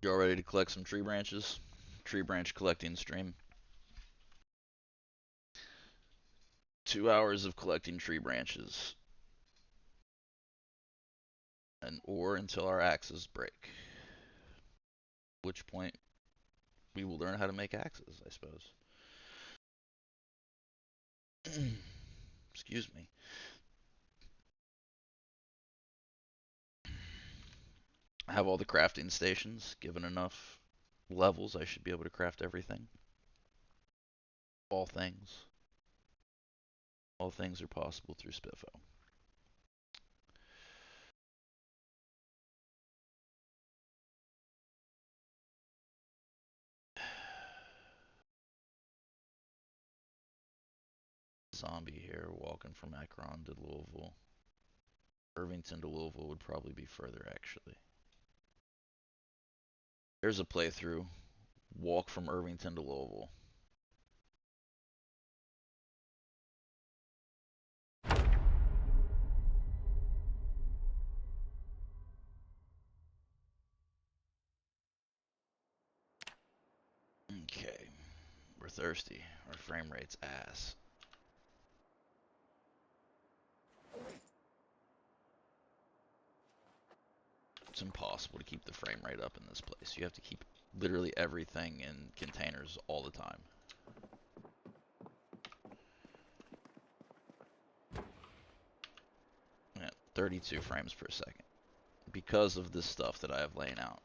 You all ready to collect some tree branches? Tree branch collecting stream. 2 hours of collecting tree branches. Or until our axes break. At which point we will learn how to make axes, I suppose. Excuse me. I have all the crafting stations. Given enough levels, I should be able to craft everything. All things. All things are possible through Spiffo. Zombie here, walking from Akron to Louisville. Irvington to Louisville would probably be further, actually. There's a playthrough. Walk from Irvington to Louisville. Okay. We're thirsty. Our frame rate's ass. It's impossible to keep the frame rate up in this place. You have to keep literally everything in containers all the time. Yeah, 32 frames per second. Because of this stuff that I have laying out.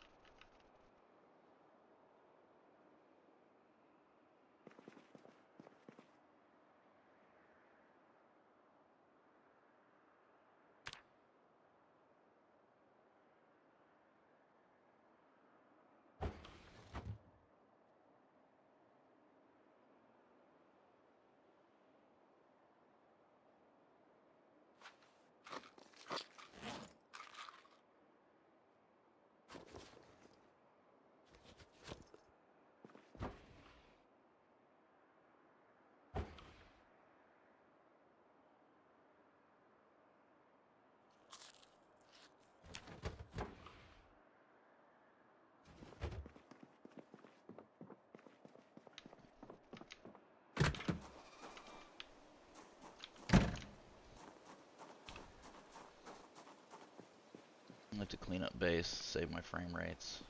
I have to clean up base, save my frame rates.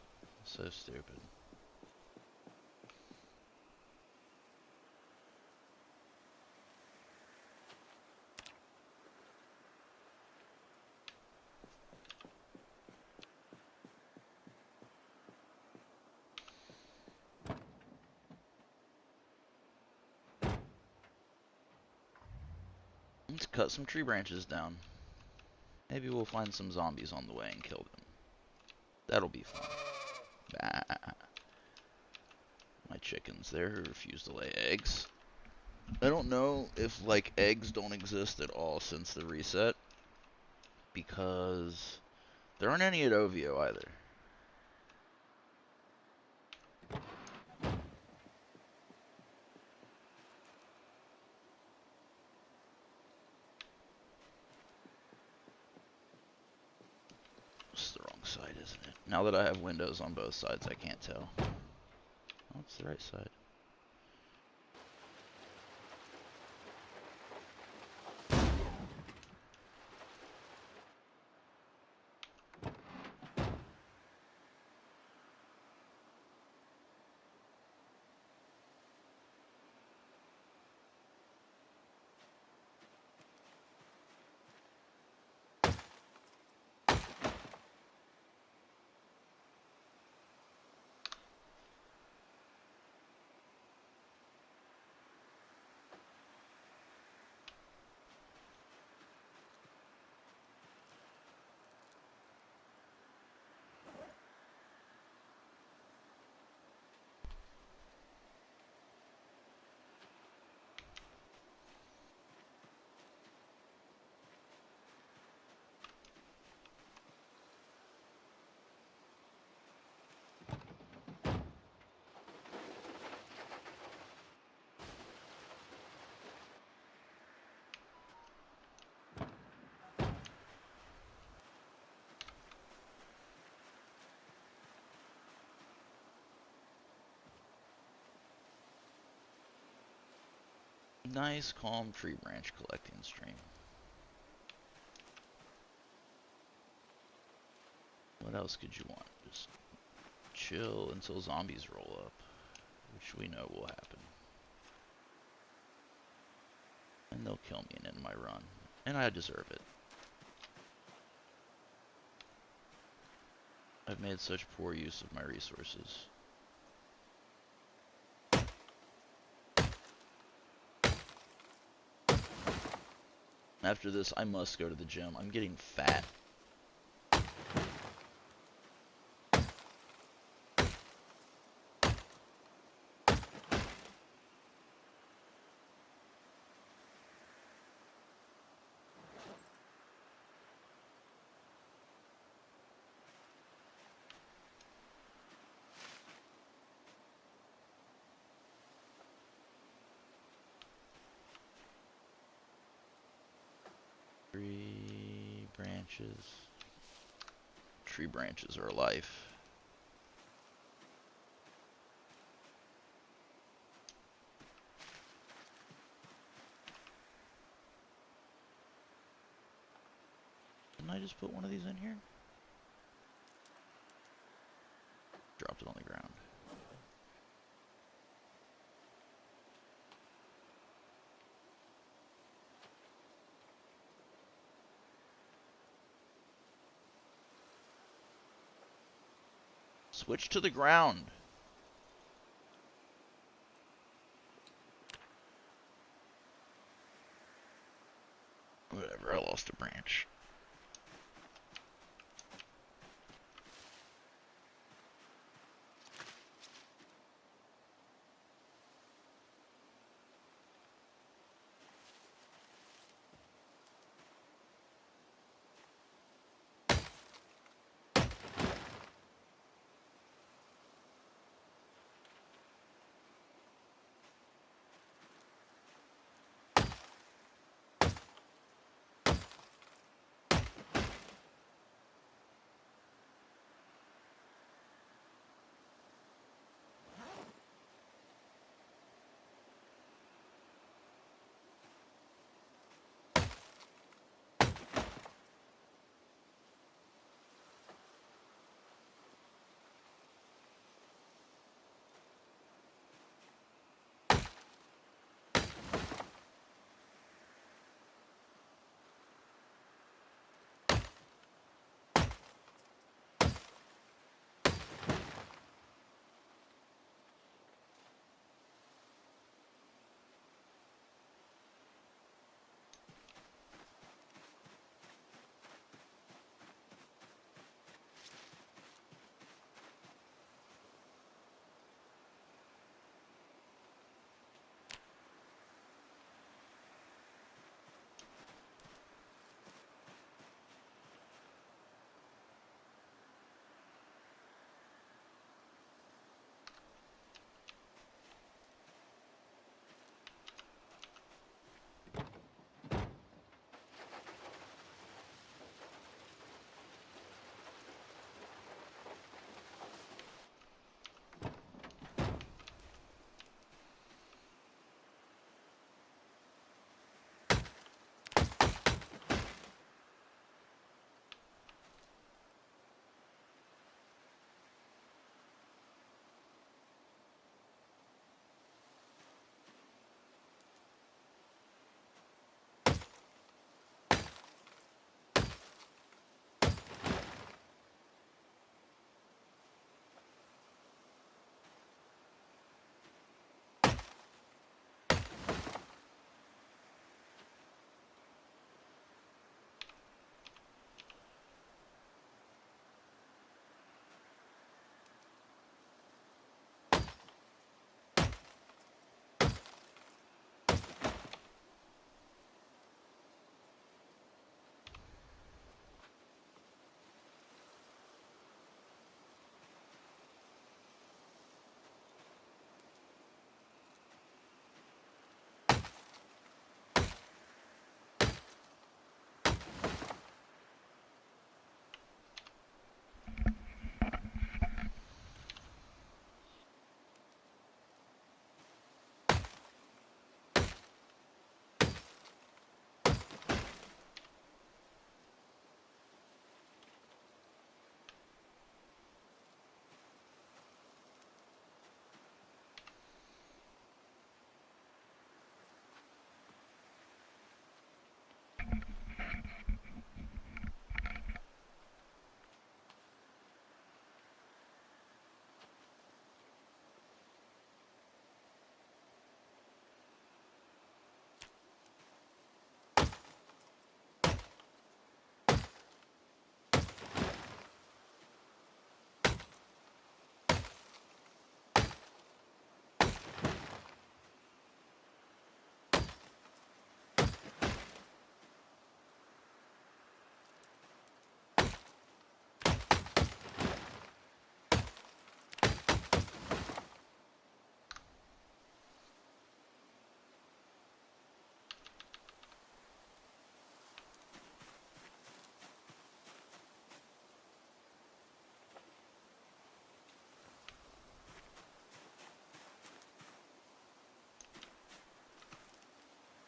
So stupid. Let's cut some tree branches down. Maybe we'll find some zombies on the way and kill them. That'll be fun. Bah. My chickens there who refuse to lay eggs. I don't know if, like, eggs don't exist at all since the reset. Because there aren't any at OVO either. It's the wrong side, isn't it? Now that I have windows on both sides, I can't tell. Oh, it's the right side. Nice, calm tree branch collecting stream. What else could you want? Just chill until zombies roll up, which we know will happen. And they'll kill me and end my run. And I deserve it. I've made such poor use of my resources. After this, I must go to the gym. I'm getting fat. Tree branches. Tree branches are life. Didn't I just put one of these in here? Dropped it on the ground. Switch to the ground. Whatever, I lost a branch.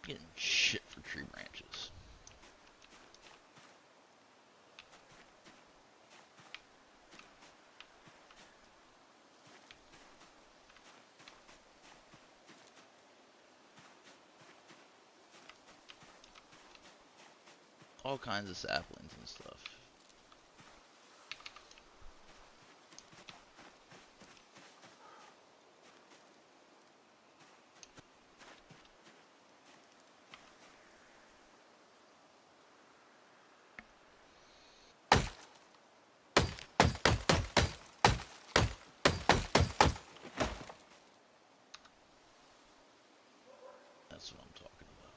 Getting shit for tree branches. All kinds of saplings and stuff. That's what I'm talking about.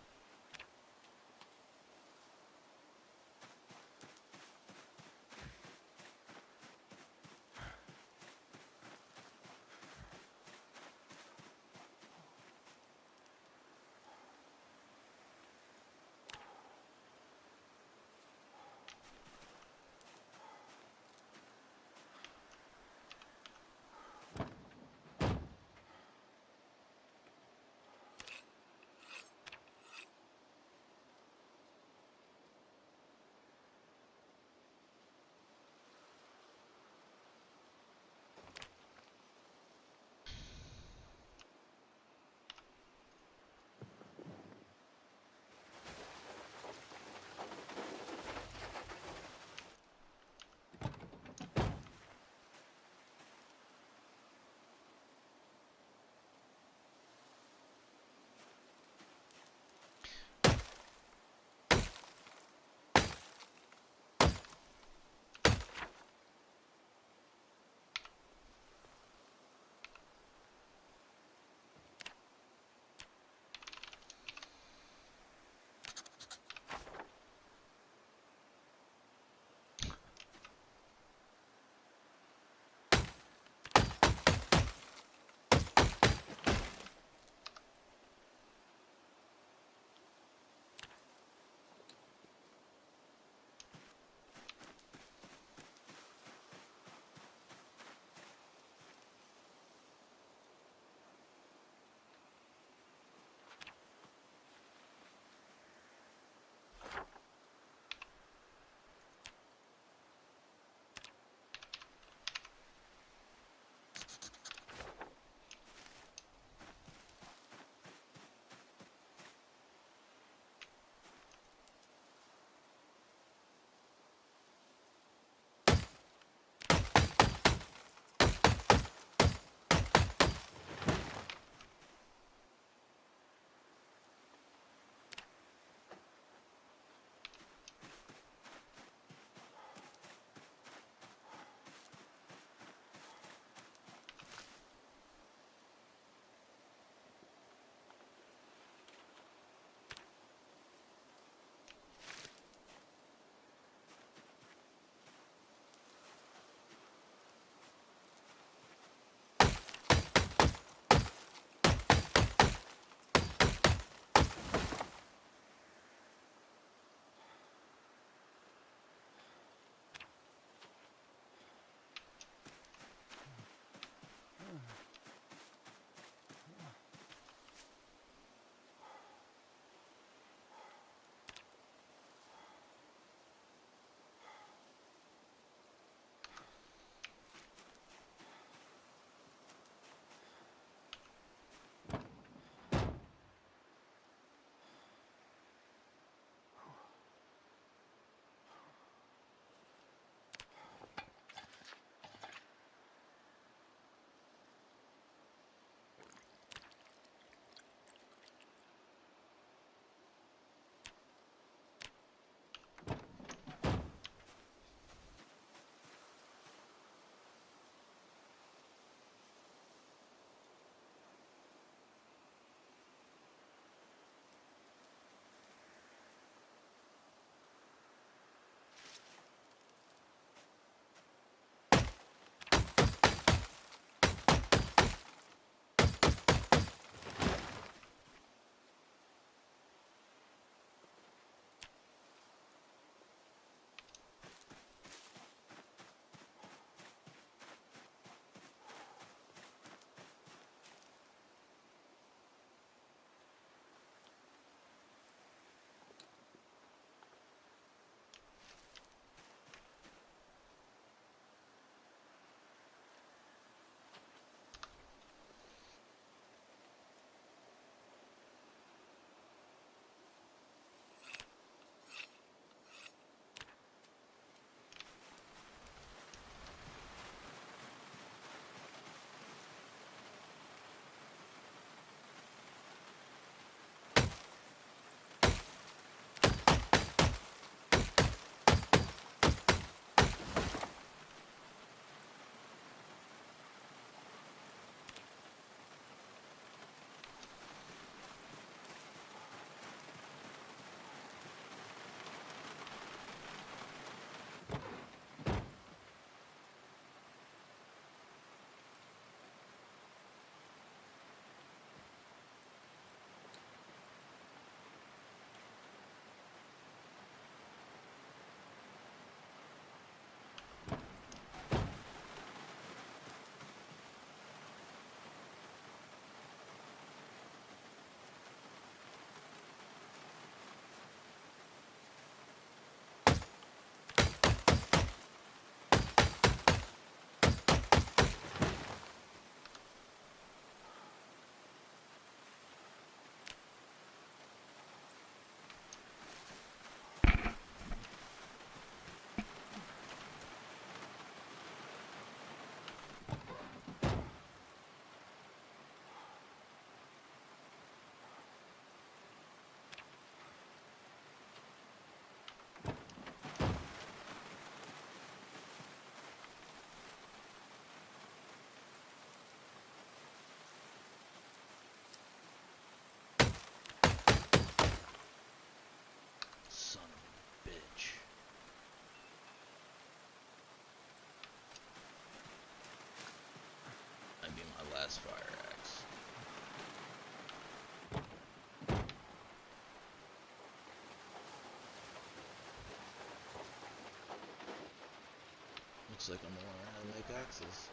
Looks like I'm gonna learn how to make axes.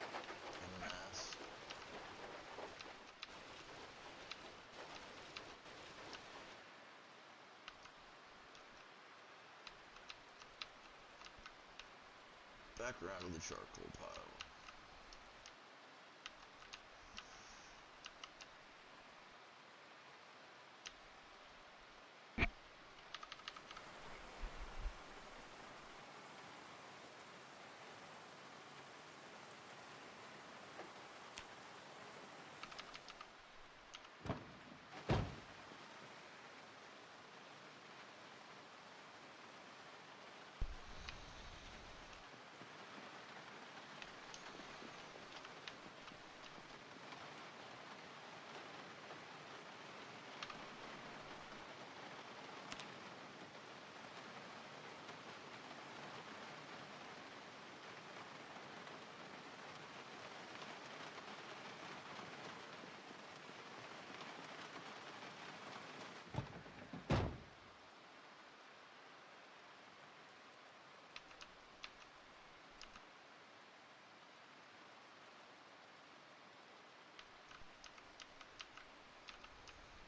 I'm an ass. Back around to the charcoal pile.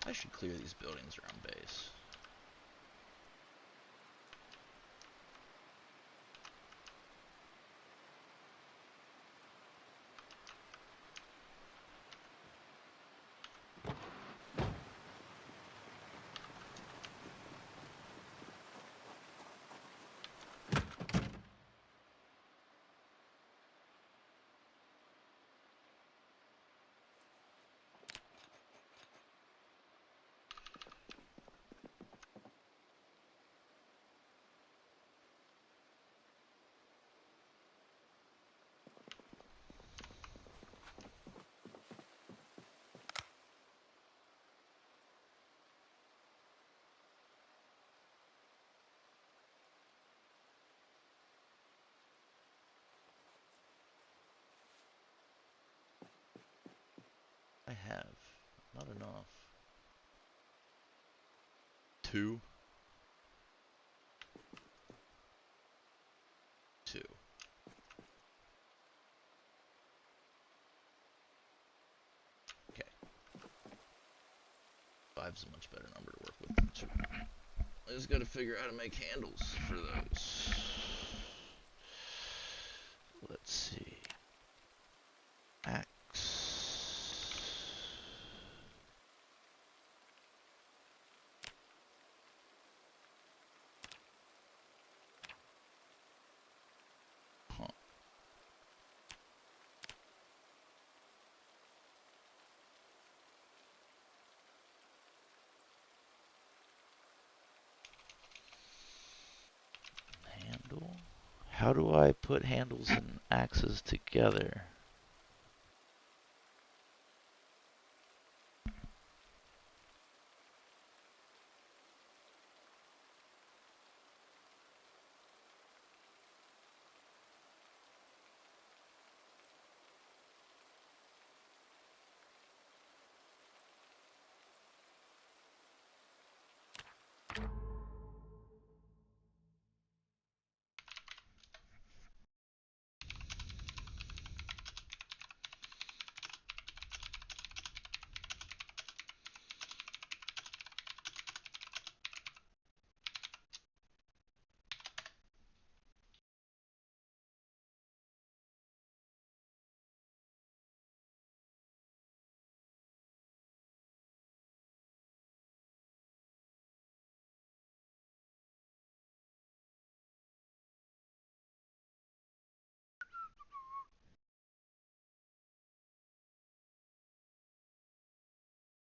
I should clear these buildings around base. I have. Not enough. 2. 2. Okay. 5's a much better number to work with than 2. I just gotta figure out how to make handles for those. Let's see. Axe. Huh. Handle? How do I put handles and axes together?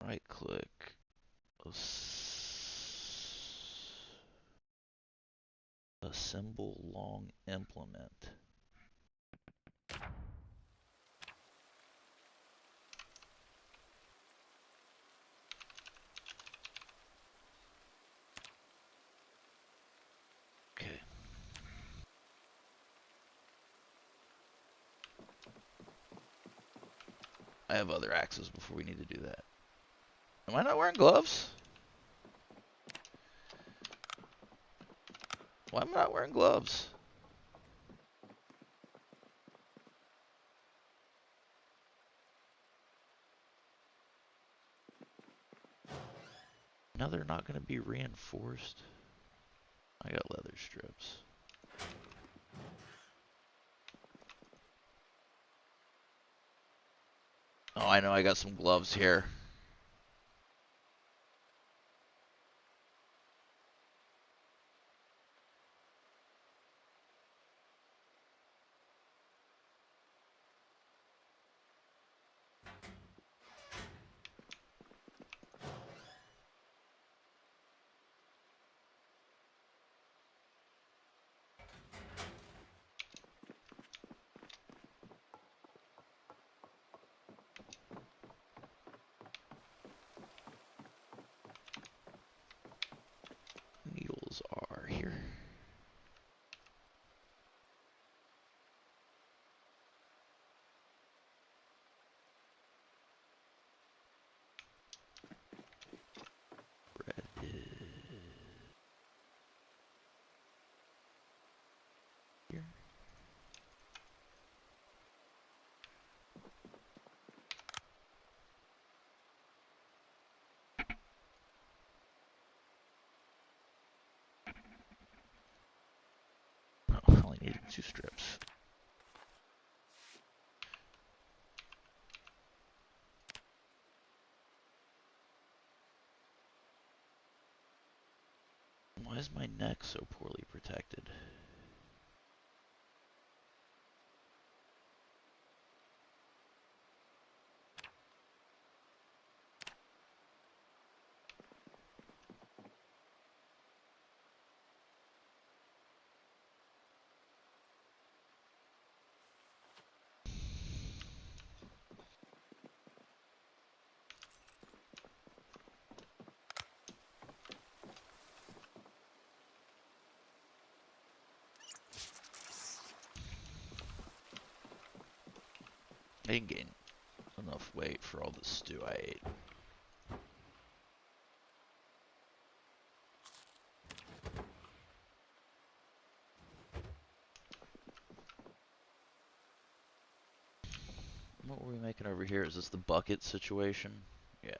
Right click. Assemble long implement. Okay. I have other axes before we need to do that. Am I not wearing gloves? Why am I not wearing gloves? Now they're not going to be reinforced. I got leather strips. Oh, I know, I got some gloves here. Needles are here. Bread is here. Oh, I only needed 2 strips. Why is my neck so poorly protected? I didn't gain enough weight for all the stew I ate. What were we making over here? Is this the bucket situation? Yeah.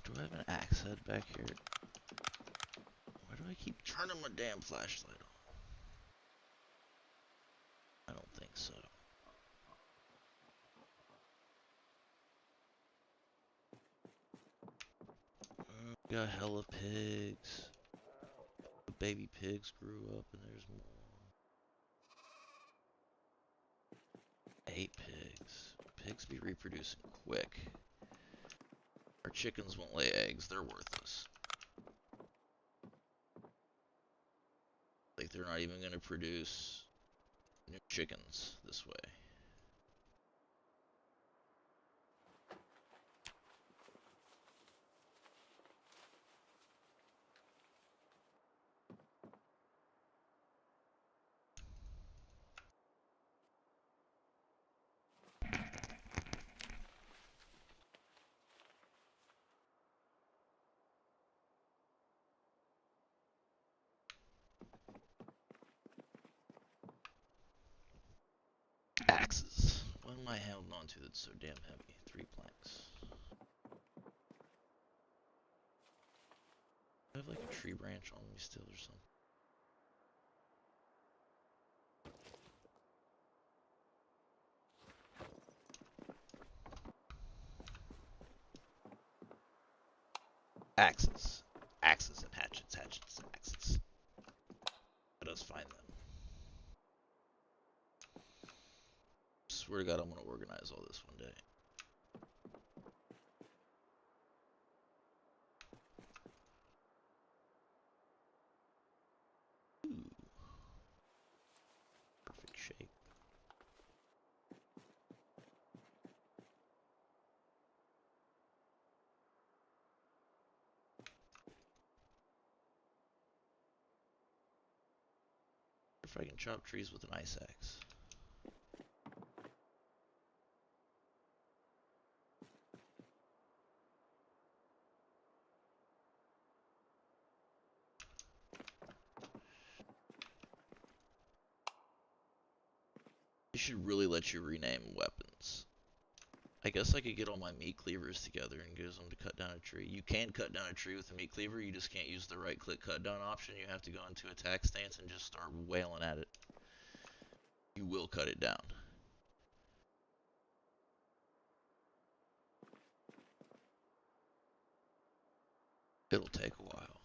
Do I have an axe head back here? Why do I keep turning my damn flashlight on? I don't think so. Got hella pigs. The baby pigs grew up and there's more. 8 pigs. Pigs be reproducing quick. Our chickens won't lay eggs, they're worthless. Like, they're not even gonna produce new chickens this way. Axes. What am I holding on to that's so damn heavy? 3 planks. I have like a tree branch on me still or something. Axes. Axes and hatchets, hatchets and axes. Let us find them. swear to God, I'm gonna organize all this one day. Ooh. Perfect shape. If I can chop trees with an ice axe. They should really let you rename weapons. I guess I could get all my meat cleavers together and use them to cut down a tree. You can cut down a tree with a meat cleaver, you just can't use the right click cut down option. You have to go into attack stance and just start wailing at it. You will cut it down. It'll take a while.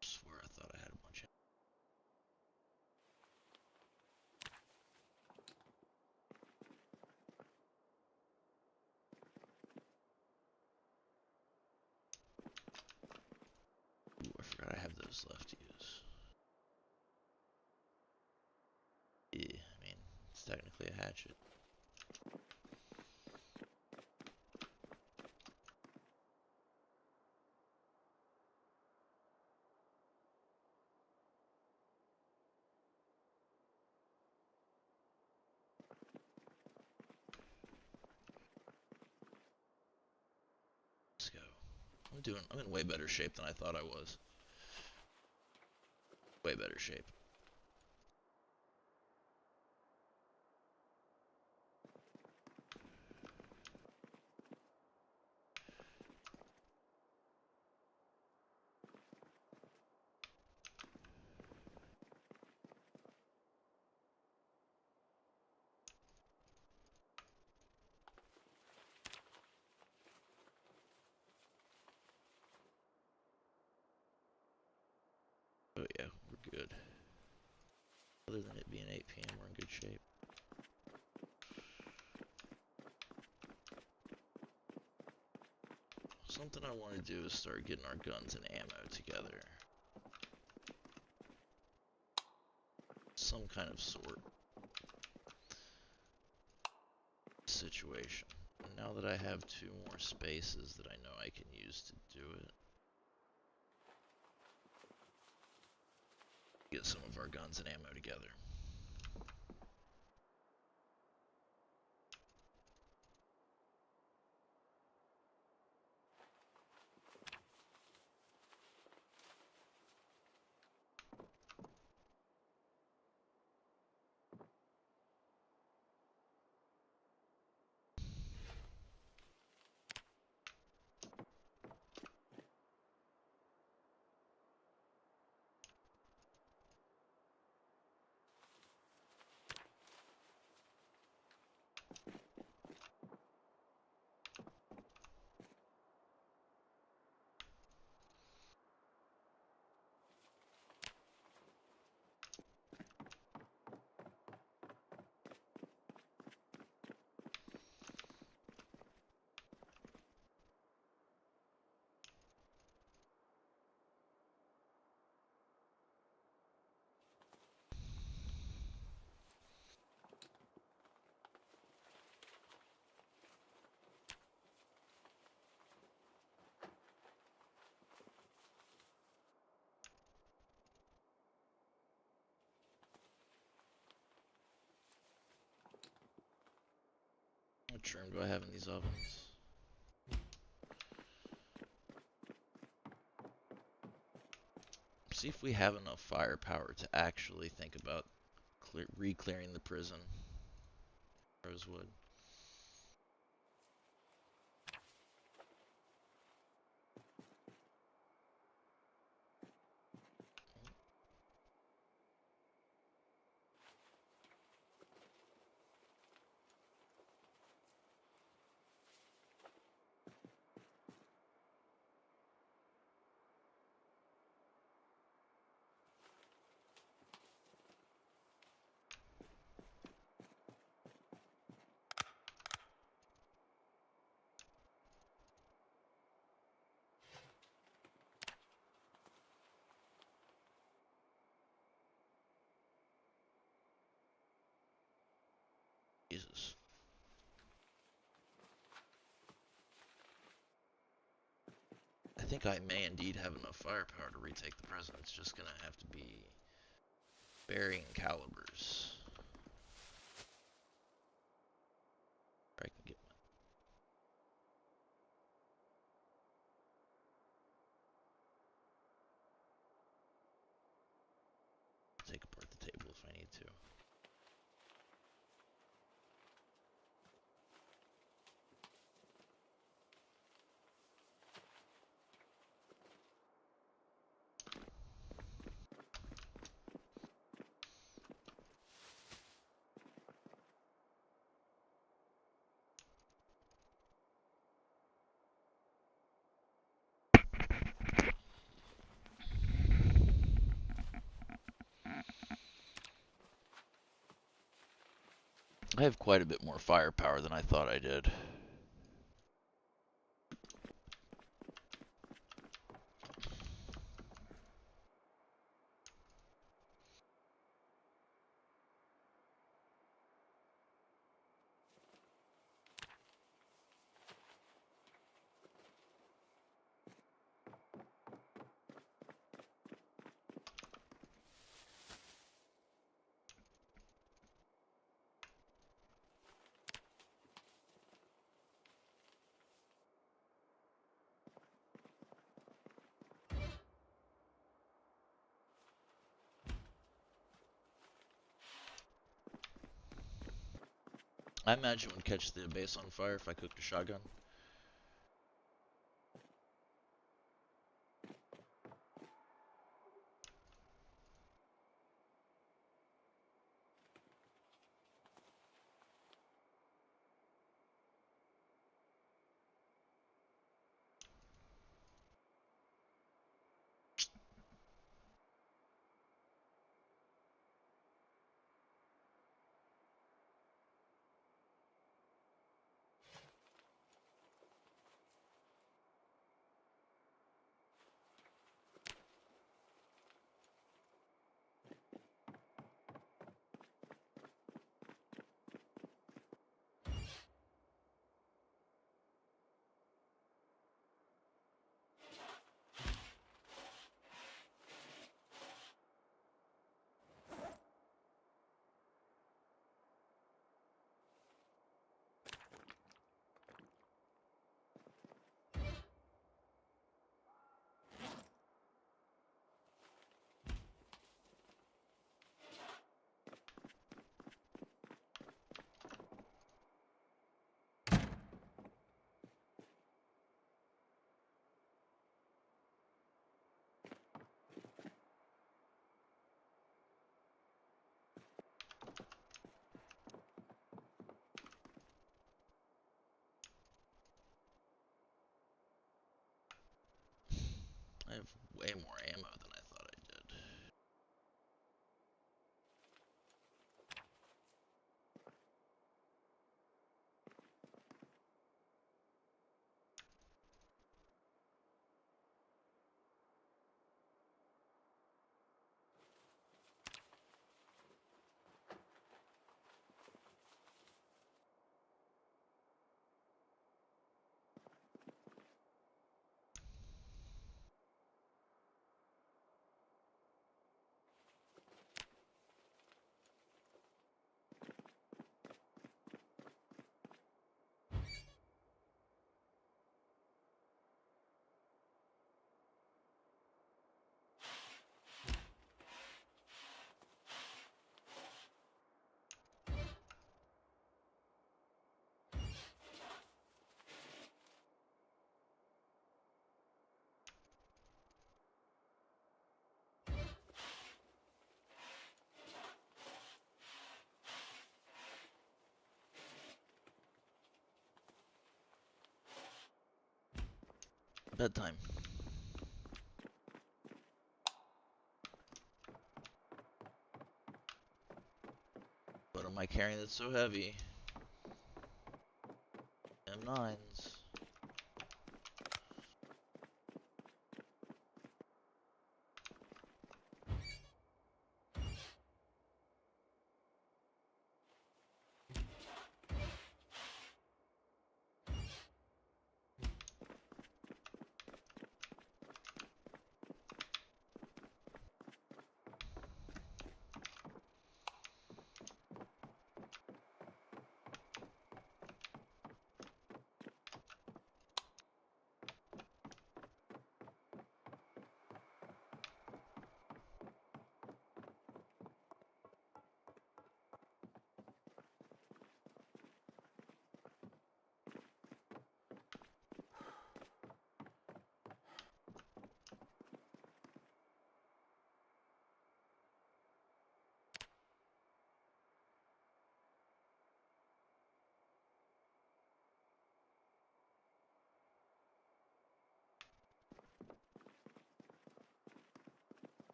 I swear I thought I had a bunch of... Ooh, I forgot I have those left to use. Yeah, I mean, it's technically a hatchet. Let's go. I'm in way better shape than I thought I was. Way better shape. Oh yeah, we're good. Other than it being 8 PM, we're in good shape. Something I want to do is start getting our guns and ammo together. Some kind of sort. Situation. And now that I have 2 more spaces that I know I can use to do it. Get some of our guns and ammo together. What trim do I have in these ovens? See if we have enough firepower to actually think about re-clearing the prison. Rosewood. Jesus. I think I may indeed have enough firepower to retake the prison. It's just gonna have to be varying calibers. I can get take apart the table if I need to. I have quite a bit more firepower than I thought I did. I imagine it would catch the base on fire if I cooked a shotgun. I have way more ammo than I thought I did. Bedtime. What am I carrying that's so heavy? M9s.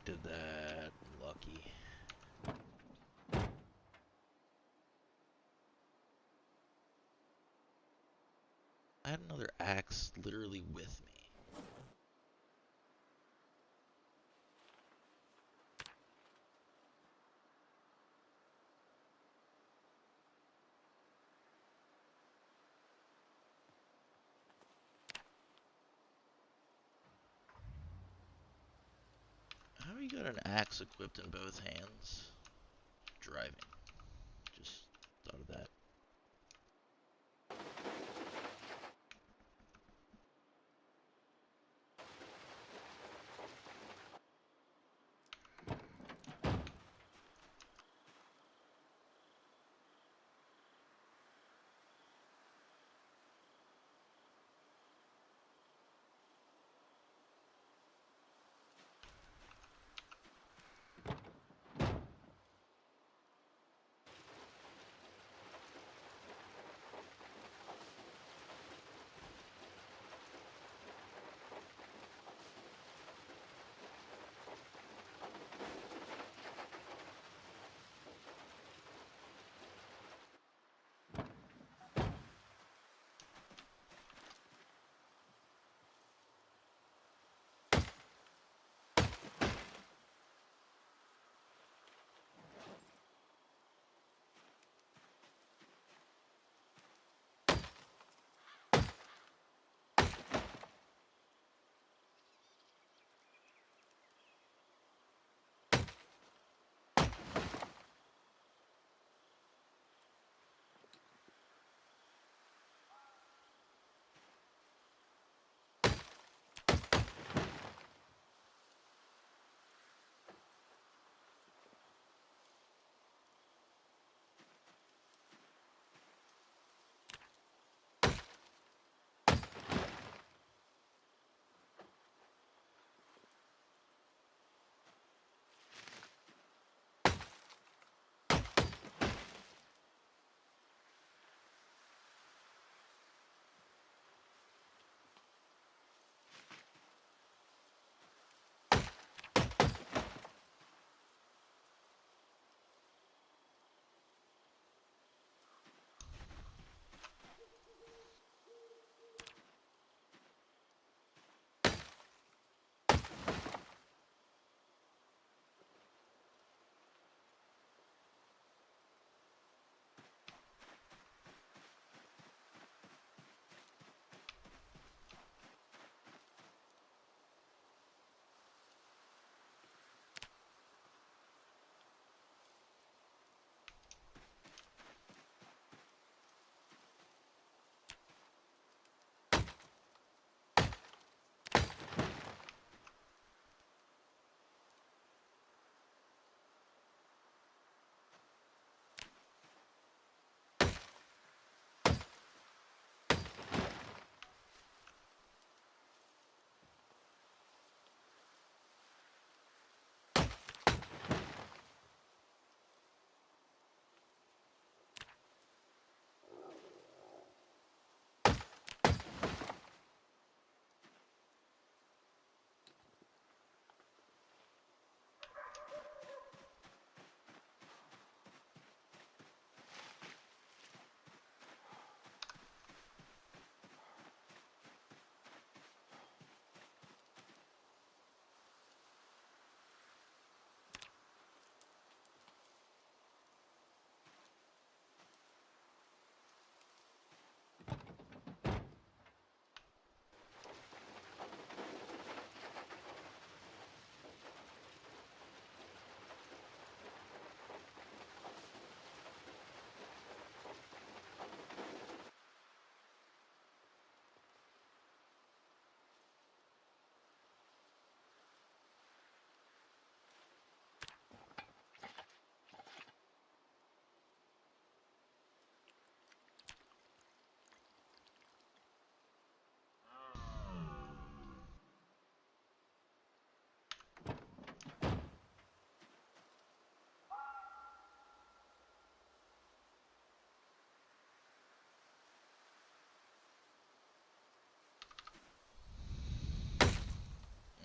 expected that. Lucky. I had another axe literally with me. How you got an axe equipped in both hands? Driving. Just thought of that.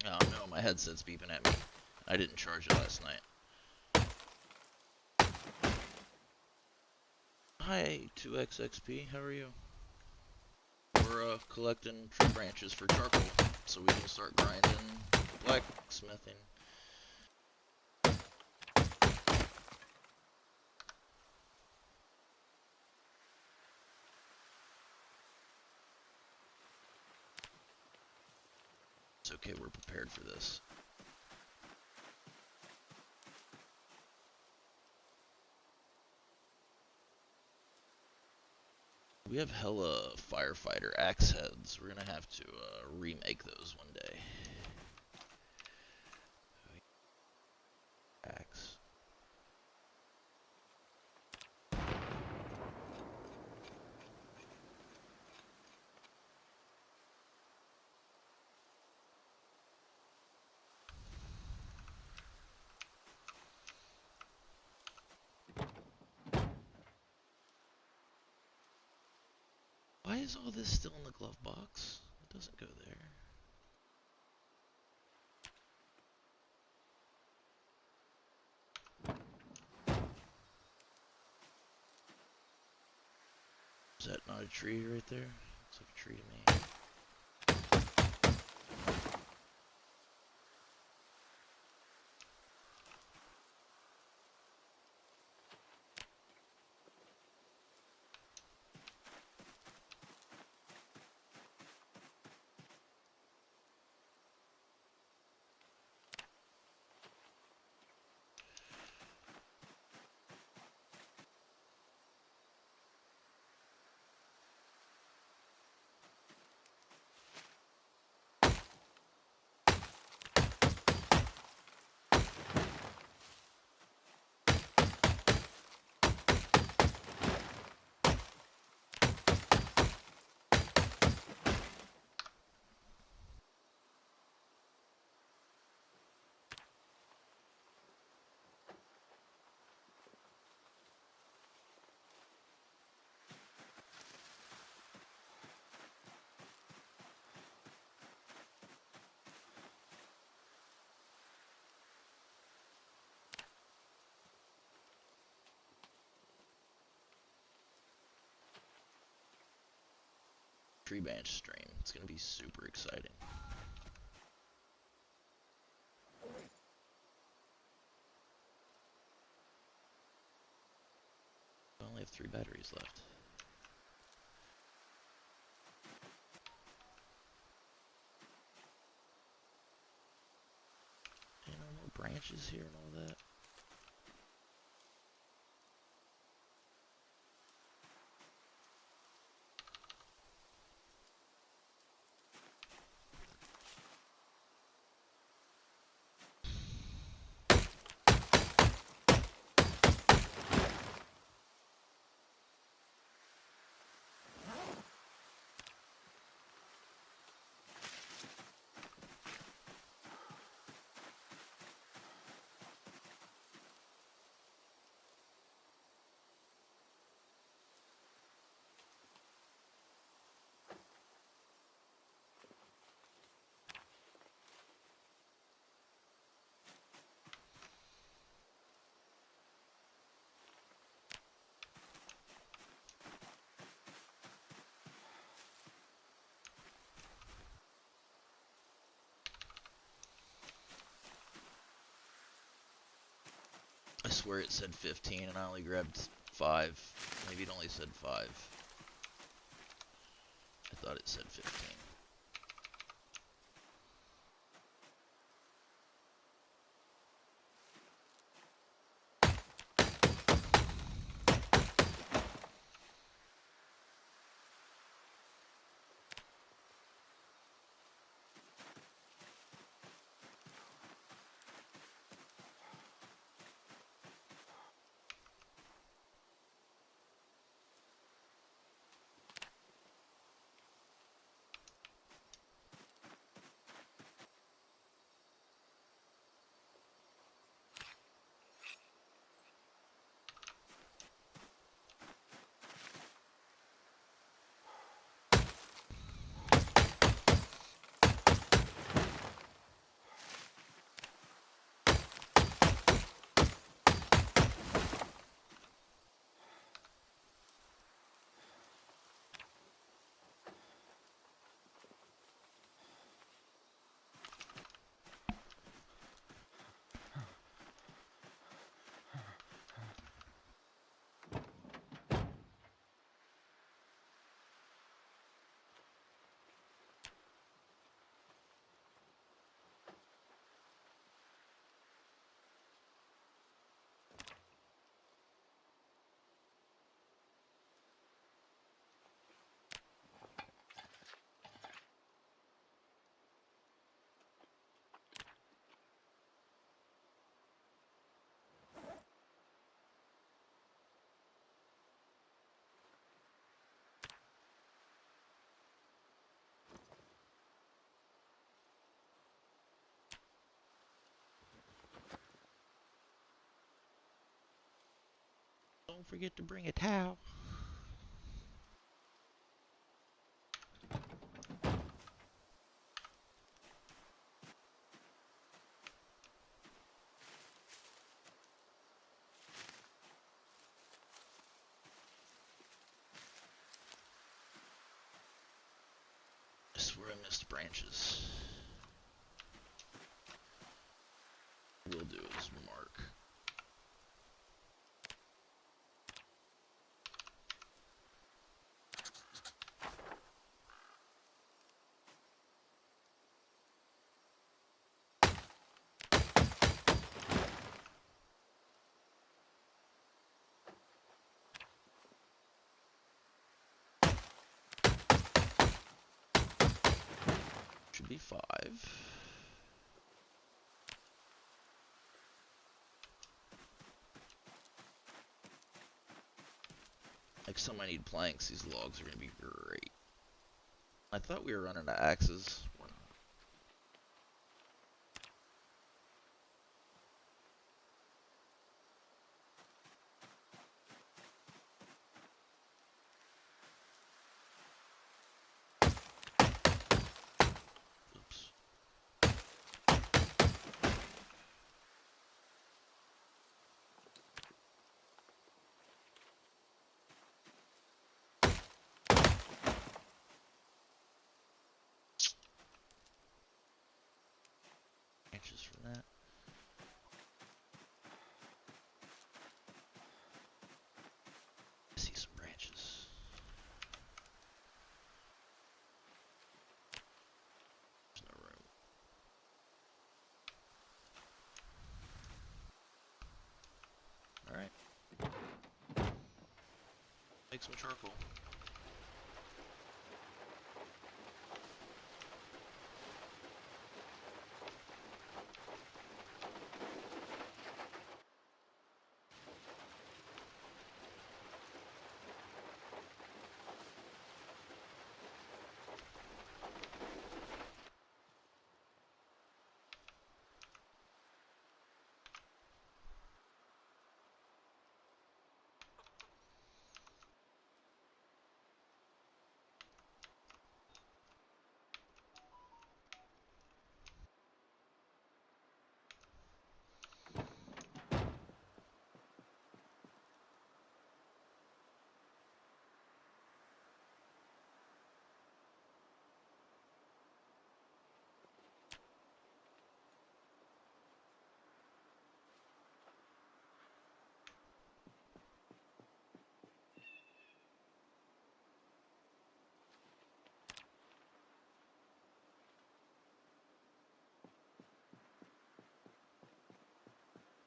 Oh no, my headset's beeping at me. I didn't charge it last night. Hi, 2XXP, how are you? We're collecting tree branches for charcoal, so we can start grinding blacksmithing. It's okay, we're prepared for this. We have hella firefighter axe heads. We're gonna have to remake those one day. Axe. Why is all this still in the glove box? It doesn't go there. Is that not a tree right there? Looks like a tree to me. Tree bench stream. It's gonna be super exciting. I only have 3 batteries left. And no more branches here and all that. I swear it said 15 and I only grabbed 5. Maybe it only said 5. I thought it said 15. Don't forget to bring a towel. I swear I missed branches. We'll do is mark. Should be 5. Next time I need planks, these logs are gonna be great. I thought we were running to axes. We're not. Oops. Branches from that. I see some branches. There's no room. Alright. Make some charcoal.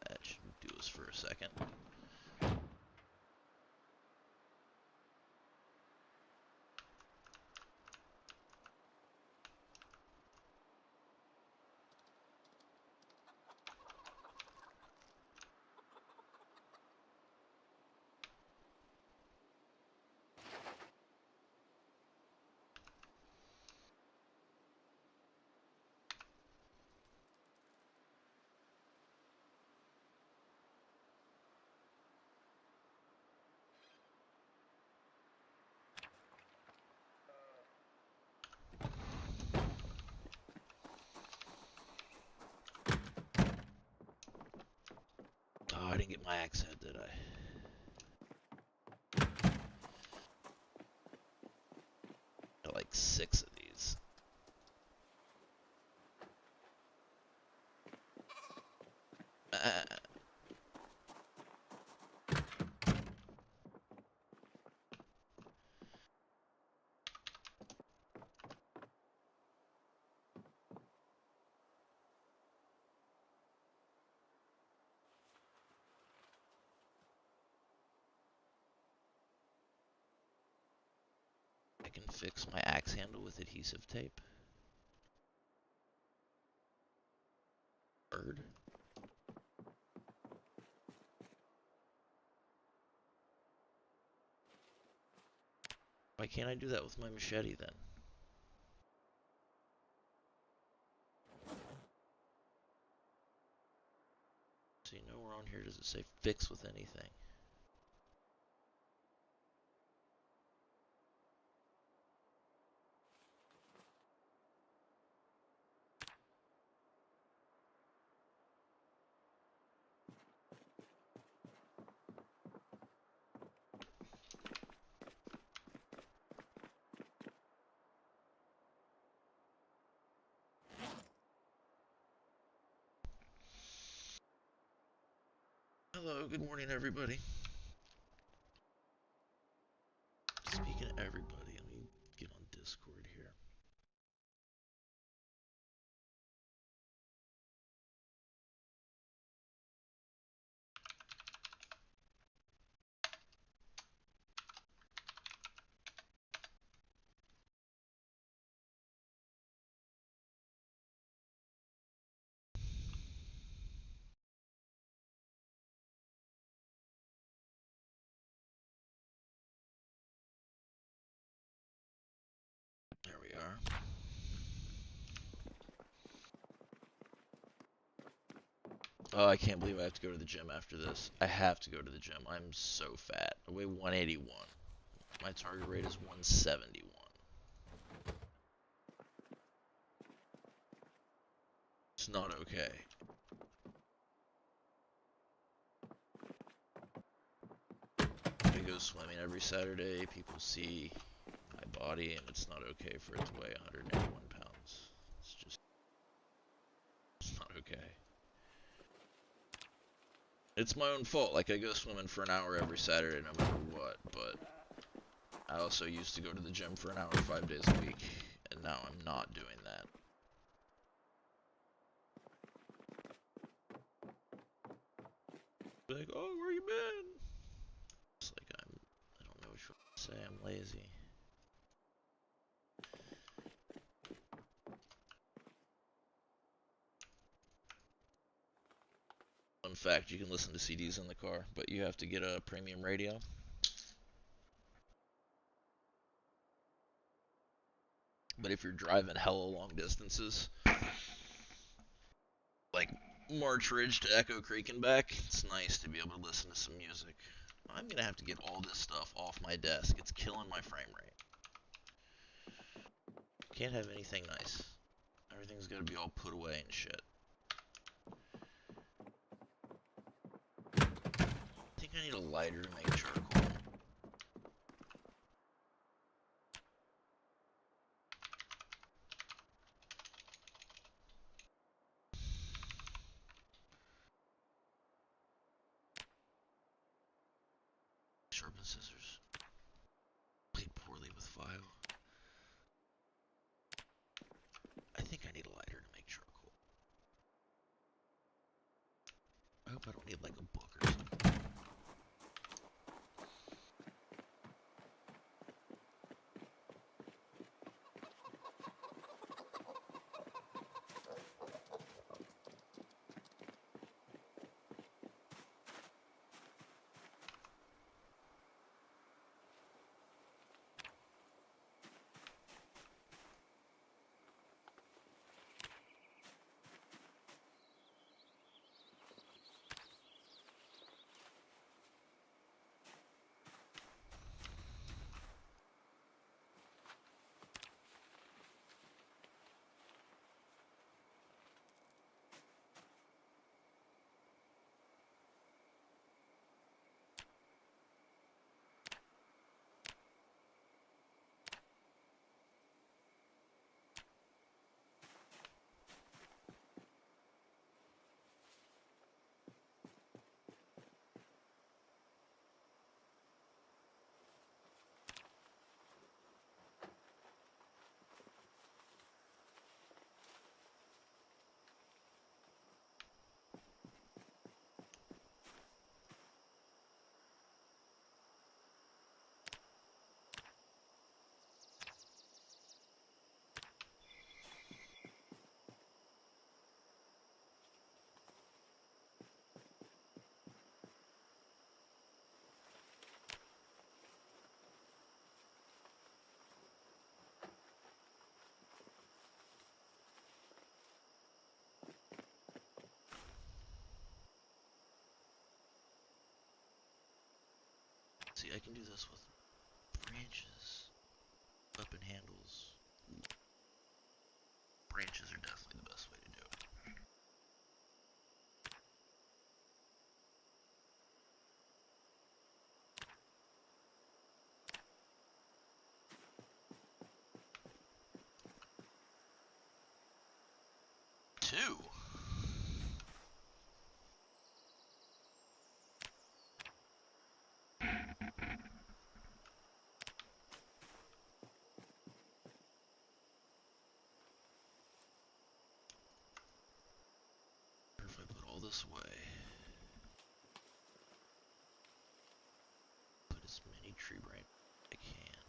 That should do us for a second. Oh, I didn't get my axe head, did I? Got like 6 of these. I can fix my axe handle with adhesive tape. Bird. Why can't I do that with my machete then? See, nowhere on here does it say fix with anything. Hello, good morning, everybody. Speaking of everybody, let me get on Discord here. There we are. Oh, I can't believe I have to go to the gym after this. I have to go to the gym. I'm so fat. I weigh 181. My target rate is 171. It's not okay. I go swimming every Saturday. People see my body, and it's not okay for it to weigh 181 pounds. It's not okay. It's my own fault. Like, I go swimming for an hour every Saturday no matter what, but I also used to go to the gym for an hour 5 days a week, and now I'm not doing that. Like, oh, where you been? It's like I don't know what you want to say, I'm lazy. Fun fact, you can listen to CDs in the car, but you have to get a premium radio. But if you're driving hella long distances, like March Ridge to Echo Creek and back, it's nice to be able to listen to some music. I'm gonna have to get all this stuff off my desk. It's killing my frame rate. Can't have anything nice. Everything's gotta be all put away and shit. I think I need a lighter to make charcoal. Sharpen scissors. Played poorly with file. I think I need a lighter to make charcoal. I hope I don't need like a book or something. See, I can do this with branches, weapon handles. Branches are definitely the best way to do it. Two. this way. Put as many tree branches as I can.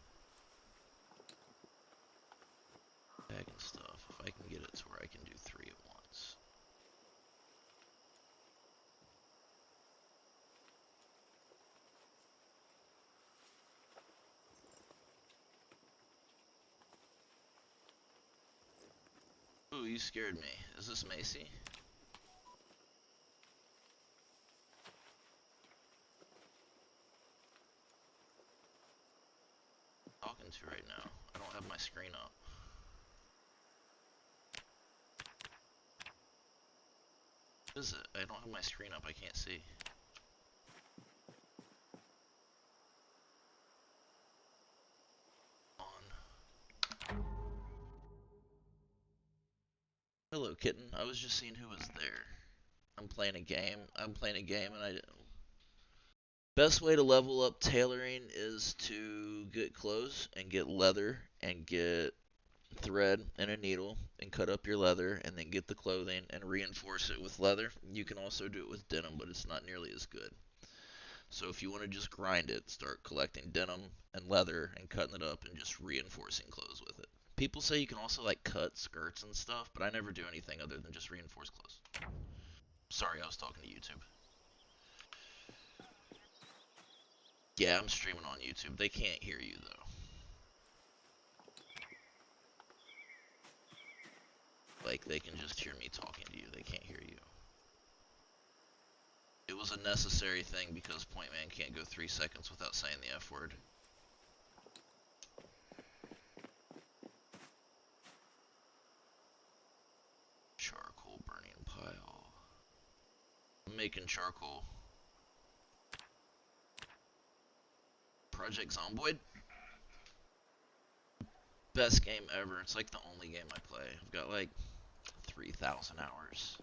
Bag and stuff, if I can get it to where I can do 3 at once. Ooh, you scared me. Is this Macy? Talking to right now. I don't have my screen up. What is it? I don't have my screen up. I can't see. On. Hello, kitten. I was just seeing who was there. I'm playing a game. And I. Best way to level up tailoring is to get clothes and get leather and get thread and a needle and cut up your leather and then get the clothing and reinforce it with leather. You can also do it with denim, but it's not nearly as good. So if you want to just grind it, start collecting denim and leather and cutting it up and just reinforcing clothes with it. People say you can also like cut skirts and stuff, but I never do anything other than just reinforce clothes. Sorry, I was talking to YouTube. Yeah, I'm streaming on YouTube. They can't hear you though. Like, they can just hear me talking to you. They can't hear you. It was a necessary thing because Point Man can't go 3 seconds without saying the F word. Charcoal burning pile. I'm making charcoal. Project Zomboid? Best game ever. It's like the only game I play. I've got like 3,000 hours.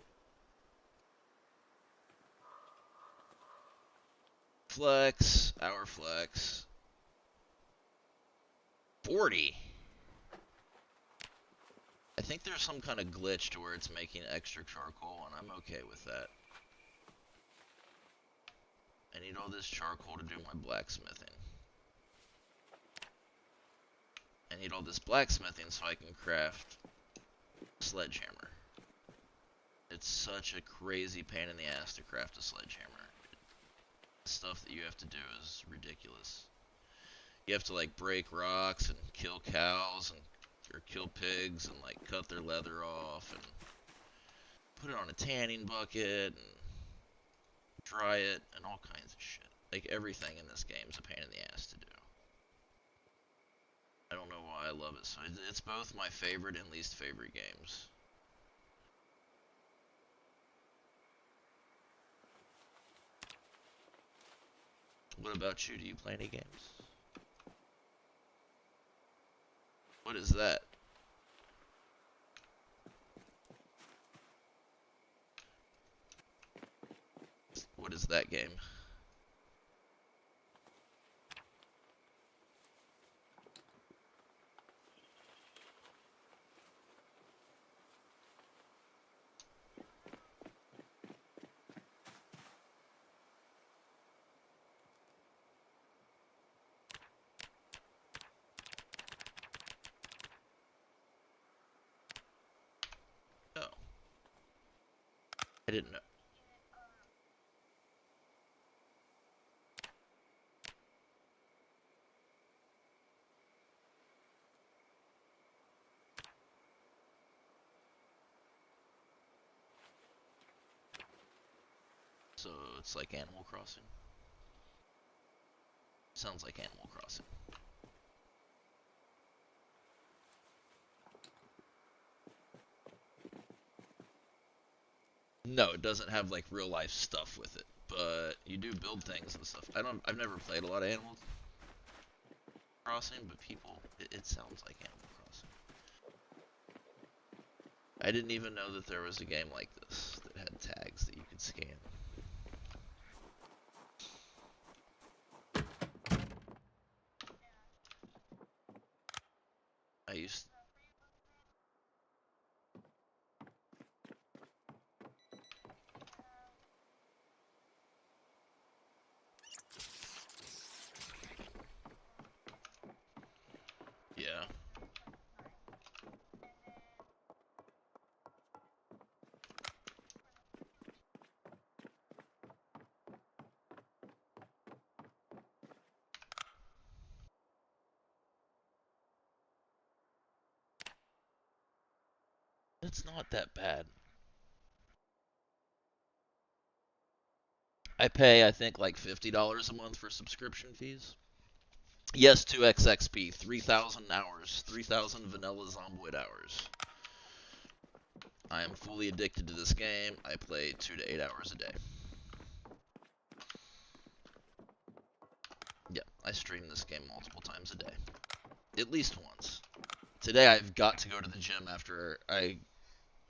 Flex. Hour flex. 40. I think there's some kind of glitch to where it's making extra charcoal, and I'm okay with that. I need all this charcoal to do my blacksmithing. I need all this blacksmithing so I can craft Sledgehammer. It's such a crazy pain in the ass to craft a Sledgehammer. The stuff that you have to do is ridiculous. You have to like break rocks and kill cows and or kill pigs and like cut their leather off and put it on a tanning bucket and dry it and all kinds of shit. Like everything in this game is a pain in the ass to do. I don't know why I love it. So it's both my favorite and least favorite games. What about you? Do you play any games? What is that? What is that game? Oh. I didn't know. So it's like Animal Crossing? Sounds like Animal Crossing. No, it doesn't have like real life stuff with it, but you do build things and stuff. I've never played a lot of Animal Crossing, but it sounds like Animal Crossing. I didn't even know that there was a game like this that had tags that you could scan. I used it's not that bad. I pay, I think, like $50 a month for subscription fees. Yes, 2xXP, 3,000 hours, 3,000 vanilla Zomboid hours. I am fully addicted to this game. I play 2 to 8 hours a day. Yeah, I stream this game multiple times a day. At least once. Today I've got to go to the gym after I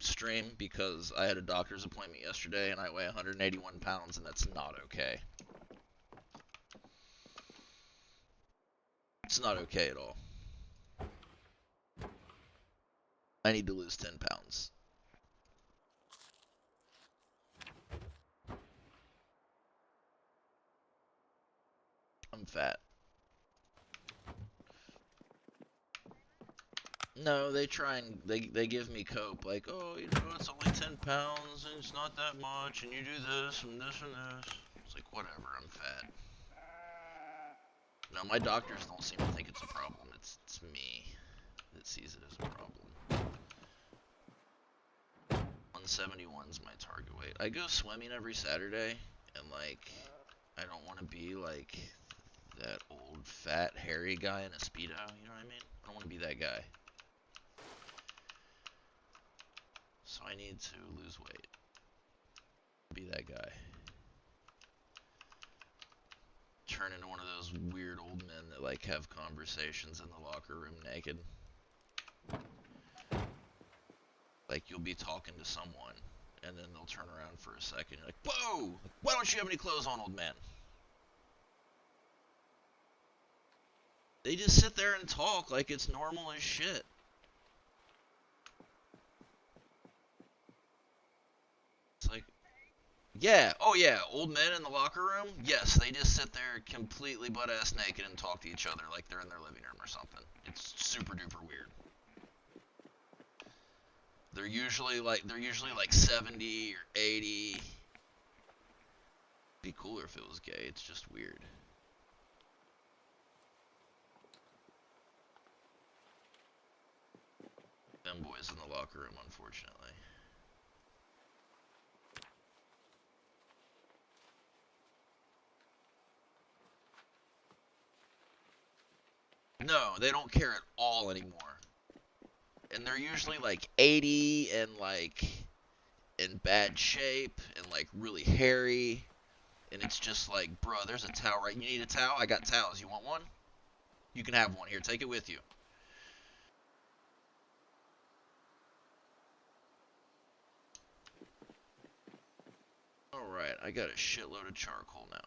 stream because I had a doctor's appointment yesterday and I weigh 181 pounds and that's not okay. It's not okay at all. I need to lose 10 pounds. I'm fat. No, they try and they give me cope, like, oh, you know, it's only 10 pounds and it's not that much, and you do this and this and this. It's like, whatever, I'm fat. No, my doctors don't seem to think it's a problem. It's me that sees it as a problem. 171's my target weight. I go swimming every Saturday, and like, I don't want to be like that old fat hairy guy in a Speedo, you know what I mean? I don't want to be that guy. So I need to lose weight. Be that guy. Turn into one of those weird old men that like have conversations in the locker room naked. Like you'll be talking to someone and then they'll turn around for a second. You're like, whoa! Why don't you have any clothes on, old man? They just sit there and talk like it's normal as shit. It's like, yeah, oh yeah, old men in the locker room? Yes, they just sit there completely butt-ass naked and talk to each other like they're in their living room or something. It's super duper weird. They're usually like 70 or 80. Be cooler if it was gay, it's just weird. Them boys in the locker room, unfortunately. No, they don't care at all anymore. And they're usually like 80 and like in bad shape and like really hairy. And it's just like, bro, there's a towel, right? You need a towel? I got towels. You want one? You can have one. Here, take it with you. Alright, I got a shitload of charcoal now.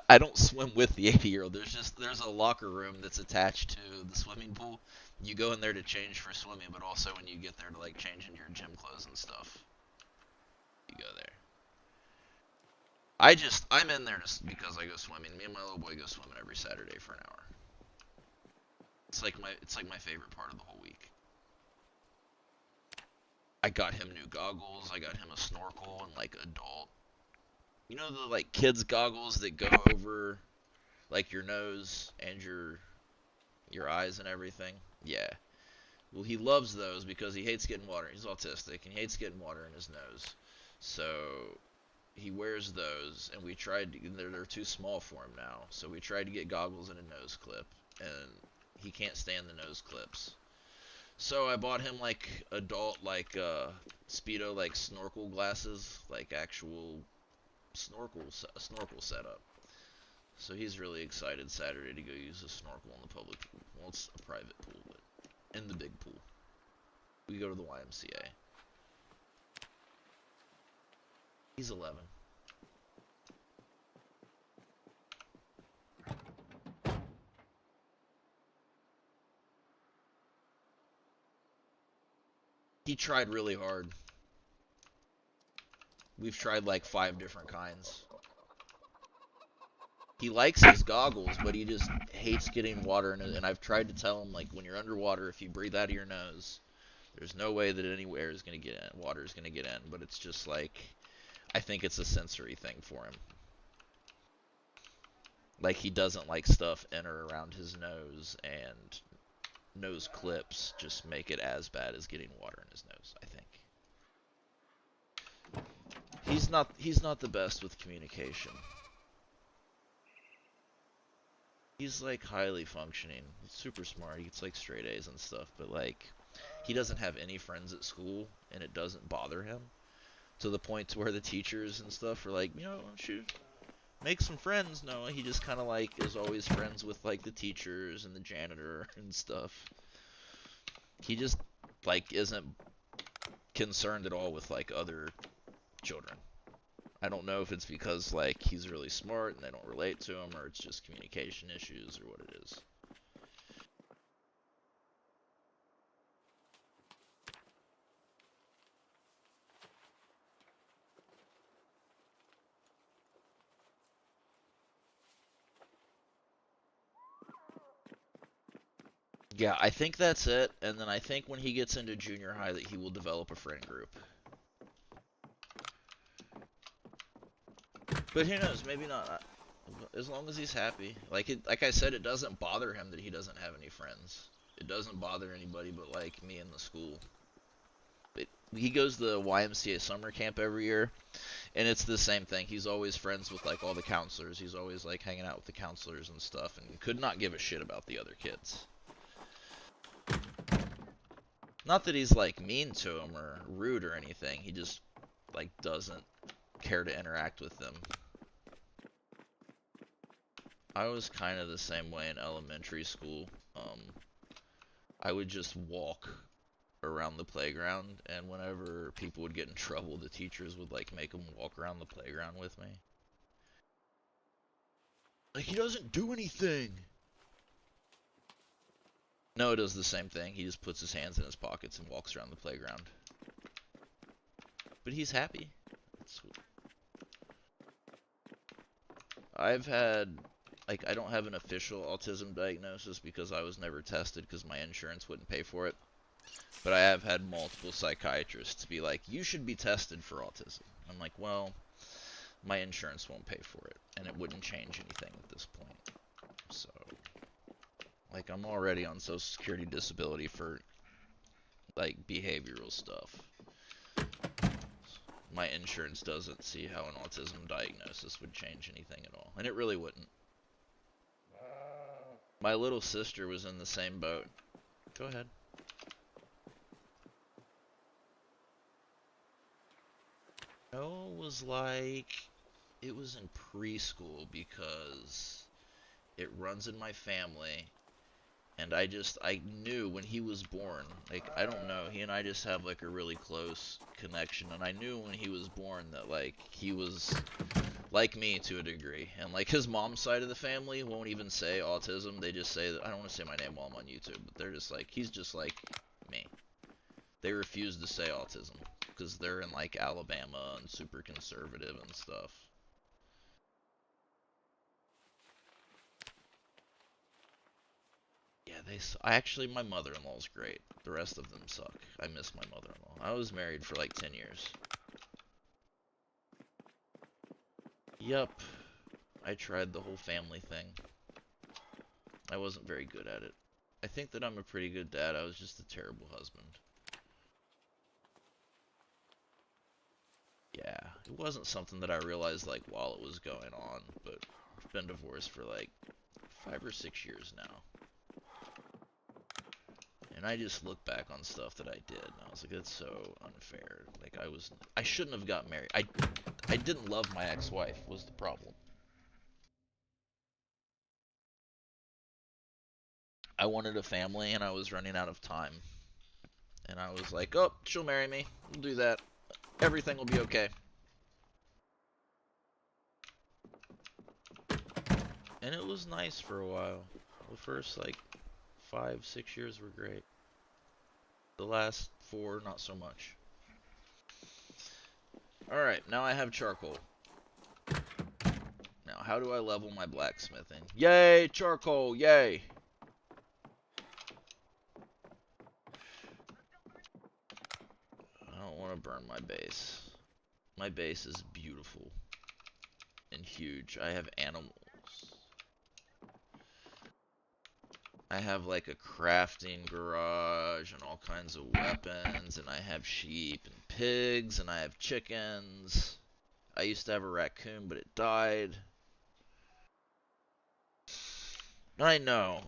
I don't swim with the 80-year-old. There's a locker room that's attached to the swimming pool. You go in there to change for swimming, but also when you get there to like change into your gym clothes and stuff, you go there. I'm in there just because I go swimming. Me and my little boy go swimming every Saturday for an hour. It's like my favorite part of the whole week. I got him new goggles. I got him a snorkel and like adult. You know the like kids goggles that go over like your nose and your eyes and everything? Yeah. Well, he loves those because he hates getting water. He's autistic and he hates getting water in his nose. So he wears those, and we tried to, they're too small for him now. So we tried to get goggles and a nose clip, and he can't stand the nose clips. So I bought him like adult like Speedo like snorkel glasses, like actual snorkel setup. So he's really excited Saturday to go use a snorkel in the public pool. Well, it's a private pool, but in the big pool. We go to the YMCA. He's 11. He tried really hard. We've tried like 5 different kinds. He likes his goggles, but he just hates getting water in it. And I've tried to tell him, like, when you're underwater, if you breathe out of your nose, there's no way that any air is going to get in, water is going to get in. But it's just like, I think it's a sensory thing for him. Like, he doesn't like stuff in or around his nose, and nose clips just make it as bad as getting water in his nose, I think. He's not the best with communication. He's like highly functioning. He's super smart. He gets like straight A's and stuff, but like he doesn't have any friends at school and it doesn't bother him to the point to where the teachers and stuff are like, you know, should make some friends. No, he just kind of like is always friends with like the teachers and the janitor and stuff. He just like isn't concerned at all with like other children. I don't know if it's because like he's really smart and they don't relate to him, or it's just communication issues, or what it is. Yeah, I think that's it, and then I think when he gets into junior high that he will develop a friend group. But who knows? Maybe not. As long as he's happy. Like I said, it doesn't bother him that he doesn't have any friends. It doesn't bother anybody but like me in the school. He goes to the YMCA summer camp every year, and it's the same thing. He's always friends with like all the counselors. He's always like hanging out with the counselors and stuff, and could not give a shit about the other kids. Not that he's like mean to him or rude or anything. He just like doesn't care to interact with them. I was kind of the same way in elementary school. I would just walk around the playground, and whenever people would get in trouble, the teachers would like make them walk around the playground with me. Like, he doesn't do anything. Noah does the same thing. He just puts his hands in his pockets and walks around the playground. But he's happy. I've had, like, I don't have an official autism diagnosis because I was never tested because my insurance wouldn't pay for it. But I have had multiple psychiatrists be like, you should be tested for autism. I'm like, well, my insurance won't pay for it, and it wouldn't change anything at this point. So, like, I'm already on Social Security disability for, like, behavioral stuff. My insurance doesn't see how an autism diagnosis would change anything at all, and it really wouldn't. My little sister was in the same boat. Go ahead. No, was like, it was in preschool because it runs in my family, and I knew when he was born, like, I don't know, he and I just have like a really close connection, and I knew when he was born that like he was like me to a degree, and like his mom's side of the family won't even say autism. They just say that, I don't want to say my name while I'm on YouTube, but they're just like, he's just like me. They refuse to say autism because they're in like Alabama and super conservative and stuff. Yeah, actually, my mother-in-law's great. The rest of them suck. I miss my mother-in-law. I was married for like 10 years. Yup. I tried the whole family thing. I wasn't very good at it. I think that I'm a pretty good dad. I was just a terrible husband. Yeah, it wasn't something that I realized like while it was going on, but I've been divorced for like 5 or 6 years now. And I just look back on stuff that I did, and I was like, that's so unfair. Like, I shouldn't have got married. I didn't love my ex-wife, was the problem. I wanted a family, and I was running out of time. And I was like, oh, she'll marry me. We'll do that. Everything will be okay. And it was nice for a while. The first, like, 5, 6 years were great. The last 4, not so much. Alright, now I have charcoal. Now, how do I level my blacksmithing? Yay, charcoal, yay! I don't want to burn my base. My base is beautiful and huge. I have animals. I have like a crafting garage and all kinds of weapons, and I have sheep and pigs, and I have chickens. I used to have a raccoon, but it died. I know.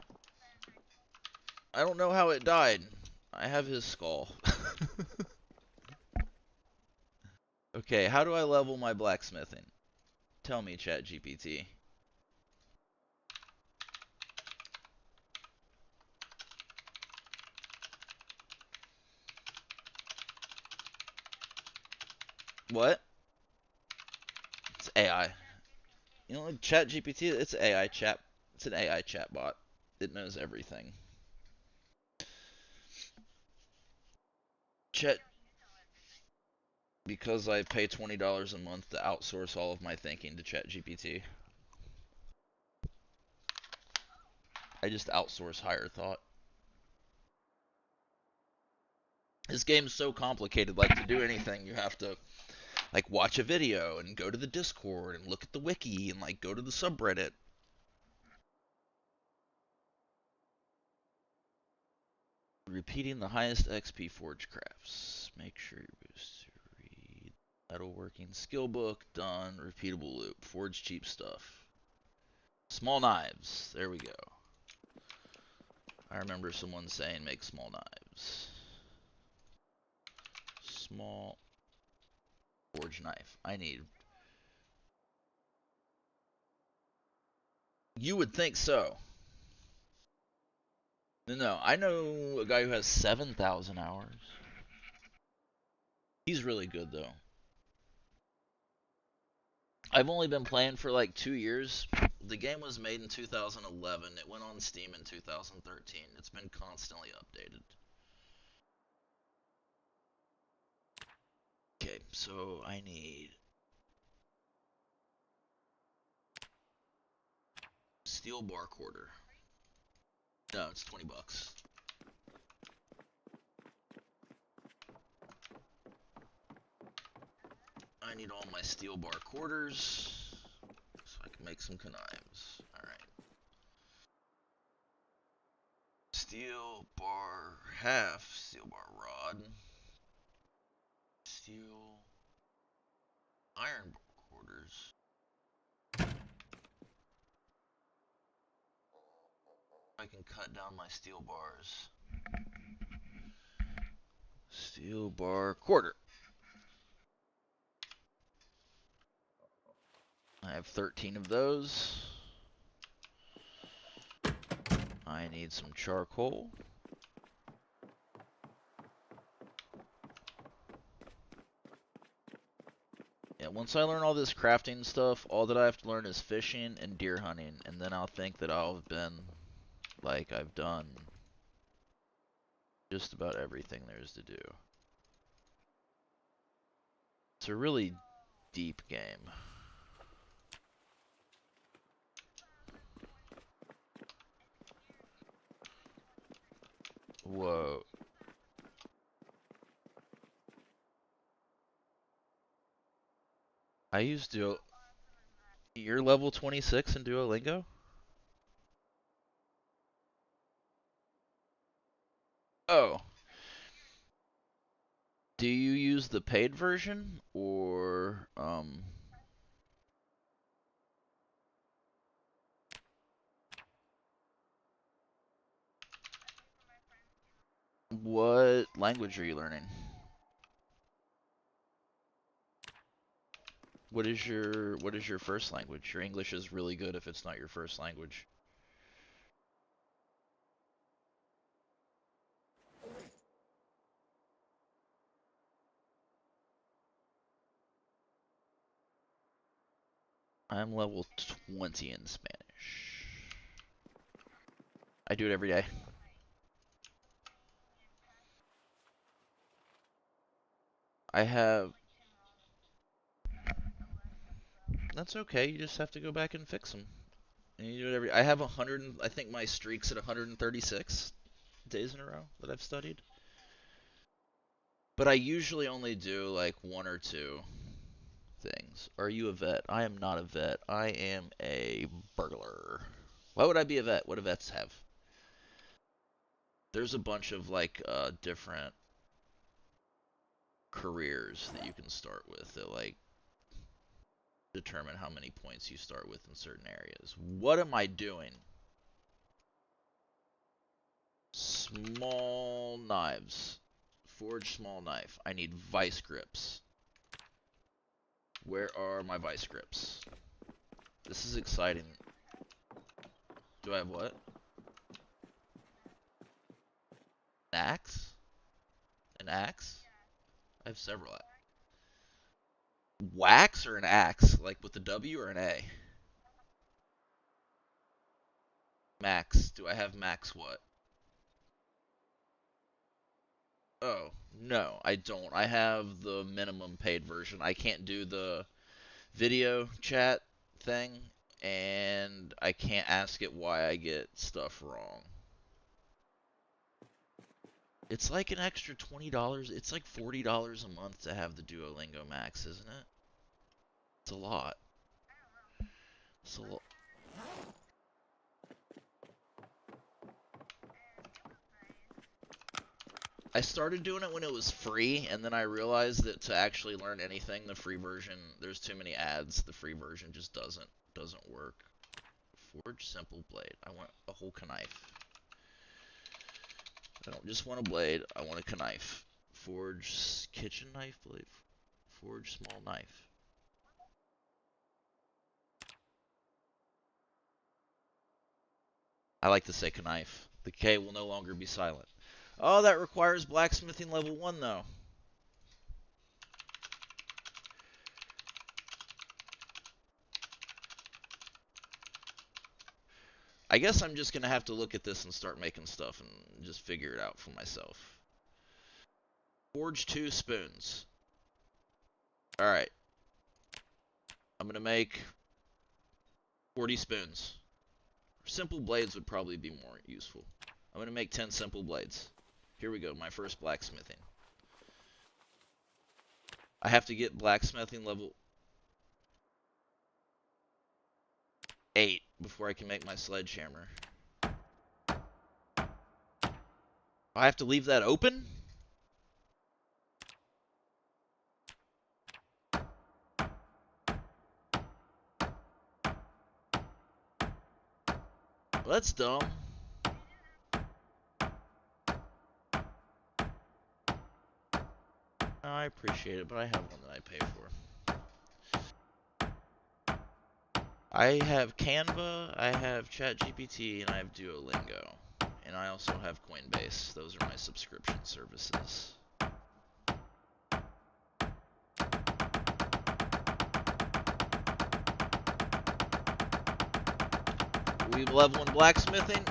I don't know how it died. I have his skull. Okay, how do I level my blacksmithing? Tell me, ChatGPT. What? It's AI. You know, like ChatGPT, it's AI chat. It's an AI chatbot. It knows everything. Chat, because I pay $20 a month to outsource all of my thinking to ChatGPT. I just outsource higher thought. This game's so complicated. Like, to do anything, you have to like watch a video and go to the Discord and look at the wiki and like go to the subreddit. Repeating the highest XP Forge crafts. Make sure you're boosted to read. Metalworking skill book. Done. Repeatable loop. Forge cheap stuff. Small knives. There we go. I remember someone saying make small knives. Small forge knife. I need. You would think so. No, I know a guy who has 7,000 hours. He's really good though. I've only been playing for like 2 years. The game was made in 2011. It went on Steam in 2013. It's been constantly updated. Okay, so I need steel bar quarter. No, it's 20 bucks. I need all my steel bar quarters so I can make some knives. Alright. Steel bar half, steel bar rod, steel iron bar quarters. I can cut down my steel bars. Steel bar quarter. I have 13 of those. I need some charcoal. Yeah, once I learn all this crafting stuff, all that I have to learn is fishing and deer hunting, and then I'll think that I'll have been, like, I've done just about everything there is to do. It's a really deep game. Whoa. I use Duo. You're level 26 in Duolingo? Oh. Do you use the paid version or what language are you learning? What is your first language? Your English is really good if it's not your first language. I'm level 20 in Spanish. I do it every day. I have. That's okay. You just have to go back and fix them. And you do it every. I have 100. I think my streak's at 136 days in a row that I've studied. But I usually only do like one or two things. Are you a vet? I am not a vet. I am a burglar. Why would I be a vet? What do vets have? There's a bunch of like different careers that you can start with that like determine how many points you start with in certain areas. What am I doing? Small knives. Forge small knife. I need vice grips. Where are my vice grips? This is exciting. Do I have what? An axe? An axe? I have several. Wax or an axe? Like with the W or an A? Max. Do I have max what? Oh, no, I don't. I have the minimum paid version. I can't do the video chat thing, and I can't ask it why I get stuff wrong. It's like an extra $20. It's like $40 a month to have the Duolingo Max, isn't it? It's a lot. It's a lot. I started doing it when it was free, and then I realized that to actually learn anything, the free version, there's too many ads. The free version just doesn't work. Forge simple blade. I want a whole knife. I don't just want a blade. I want a knife. Forge kitchen knife blade. Forge small knife. I like to say knife. The K will no longer be silent. Oh, that requires blacksmithing level 1 though. I guess I'm just gonna have to look at this and start making stuff and just figure it out for myself. Forge 2 spoons. Alright. I'm gonna make 40 spoons. Simple blades would probably be more useful. I'm gonna make 10 simple blades. Here we go, my first blacksmithing. I have to get blacksmithing level 8 before I can make my sledgehammer. I have to leave that open? Well, that's dumb. I appreciate it, but I have one that I pay for. I have Canva, I have ChatGPT, and I have Duolingo. And I also have Coinbase. Those are my subscription services. We leveling blacksmithing?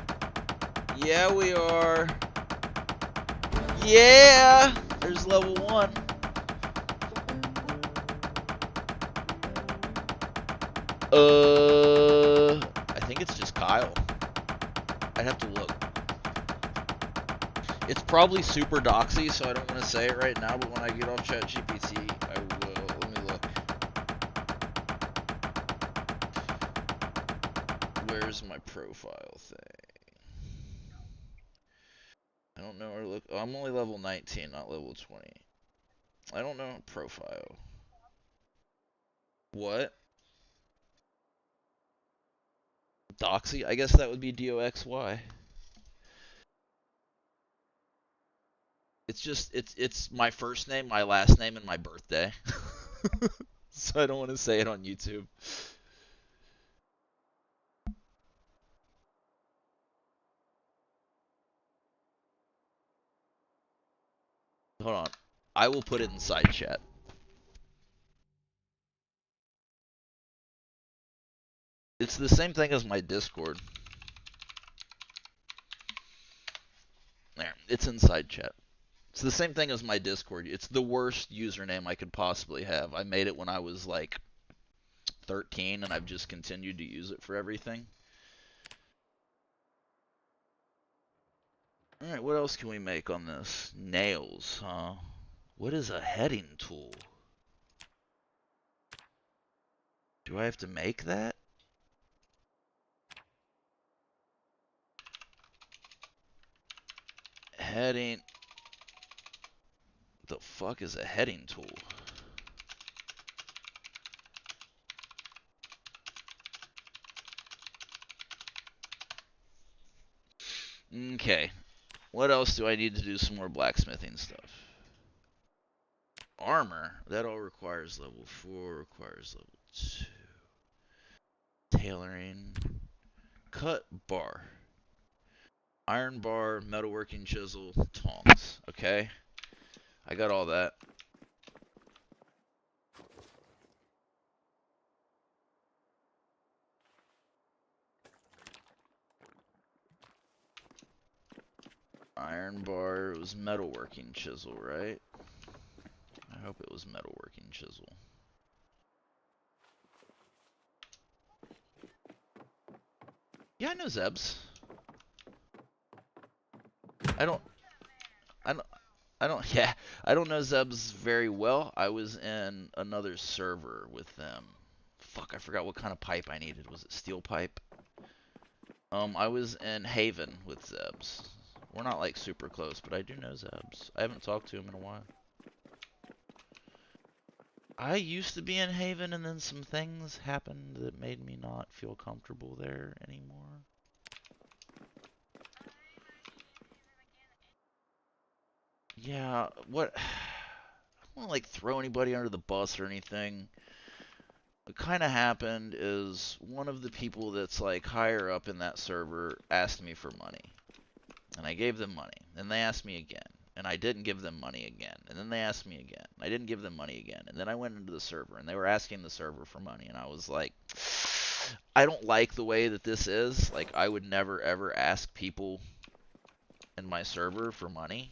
Yeah, we are. Yeah! There's level 1. I think it's just Kyle. I'd have to look. It's probably super doxy, so I don't want to say it right now, but when I get off ChatGPT, I will. Let me look. Where's my profile thing? I don't know where to look. Oh, I'm only level 19, not level 20. I don't know. Profile. What? Doxy? I guess that would be DOXY. It's just, it's my first name, my last name, and my birthday. So I don't want to say it on YouTube. Hold on. I will put it in side chat. It's the same thing as my Discord. There, it's inside chat. It's the same thing as my Discord. It's the worst username I could possibly have. I made it when I was like 13, and I've just continued to use it for everything. Alright, what else can we make on this? Nails, huh? What is a heading tool? Do I have to make that? Heading. The fuck is a heading tool? Okay. What else do I need to do some more blacksmithing stuff? Armor. That all requires level 4, requires level 2. Tailoring. Cut bar. Iron bar, metalworking chisel, tongs. Okay. I got all that. Iron bar, it was metalworking chisel, right? I hope it was metalworking chisel. Yeah, I know Zebs. I don't, yeah, I don't know Zebs very well. I was in another server with them. Fuck, I forgot what kind of pipe I needed. Was it steel pipe? I was in Haven with Zebs. We're not like super close, but I do know Zebs. I haven't talked to him in a while. I used to be in Haven, and then some things happened that made me not feel comfortable there anymore. Yeah, what? I don't want to like throw anybody under the bus or anything. What kind of happened is one of the people that's like higher up in that server asked me for money, and I gave them money. Then they asked me again, and I didn't give them money again. And then they asked me again, I didn't give them money again. And then I went into the server, and they were asking the server for money, and I was like, I don't like the way that this is. Like, I would never ever ask people in my server for money.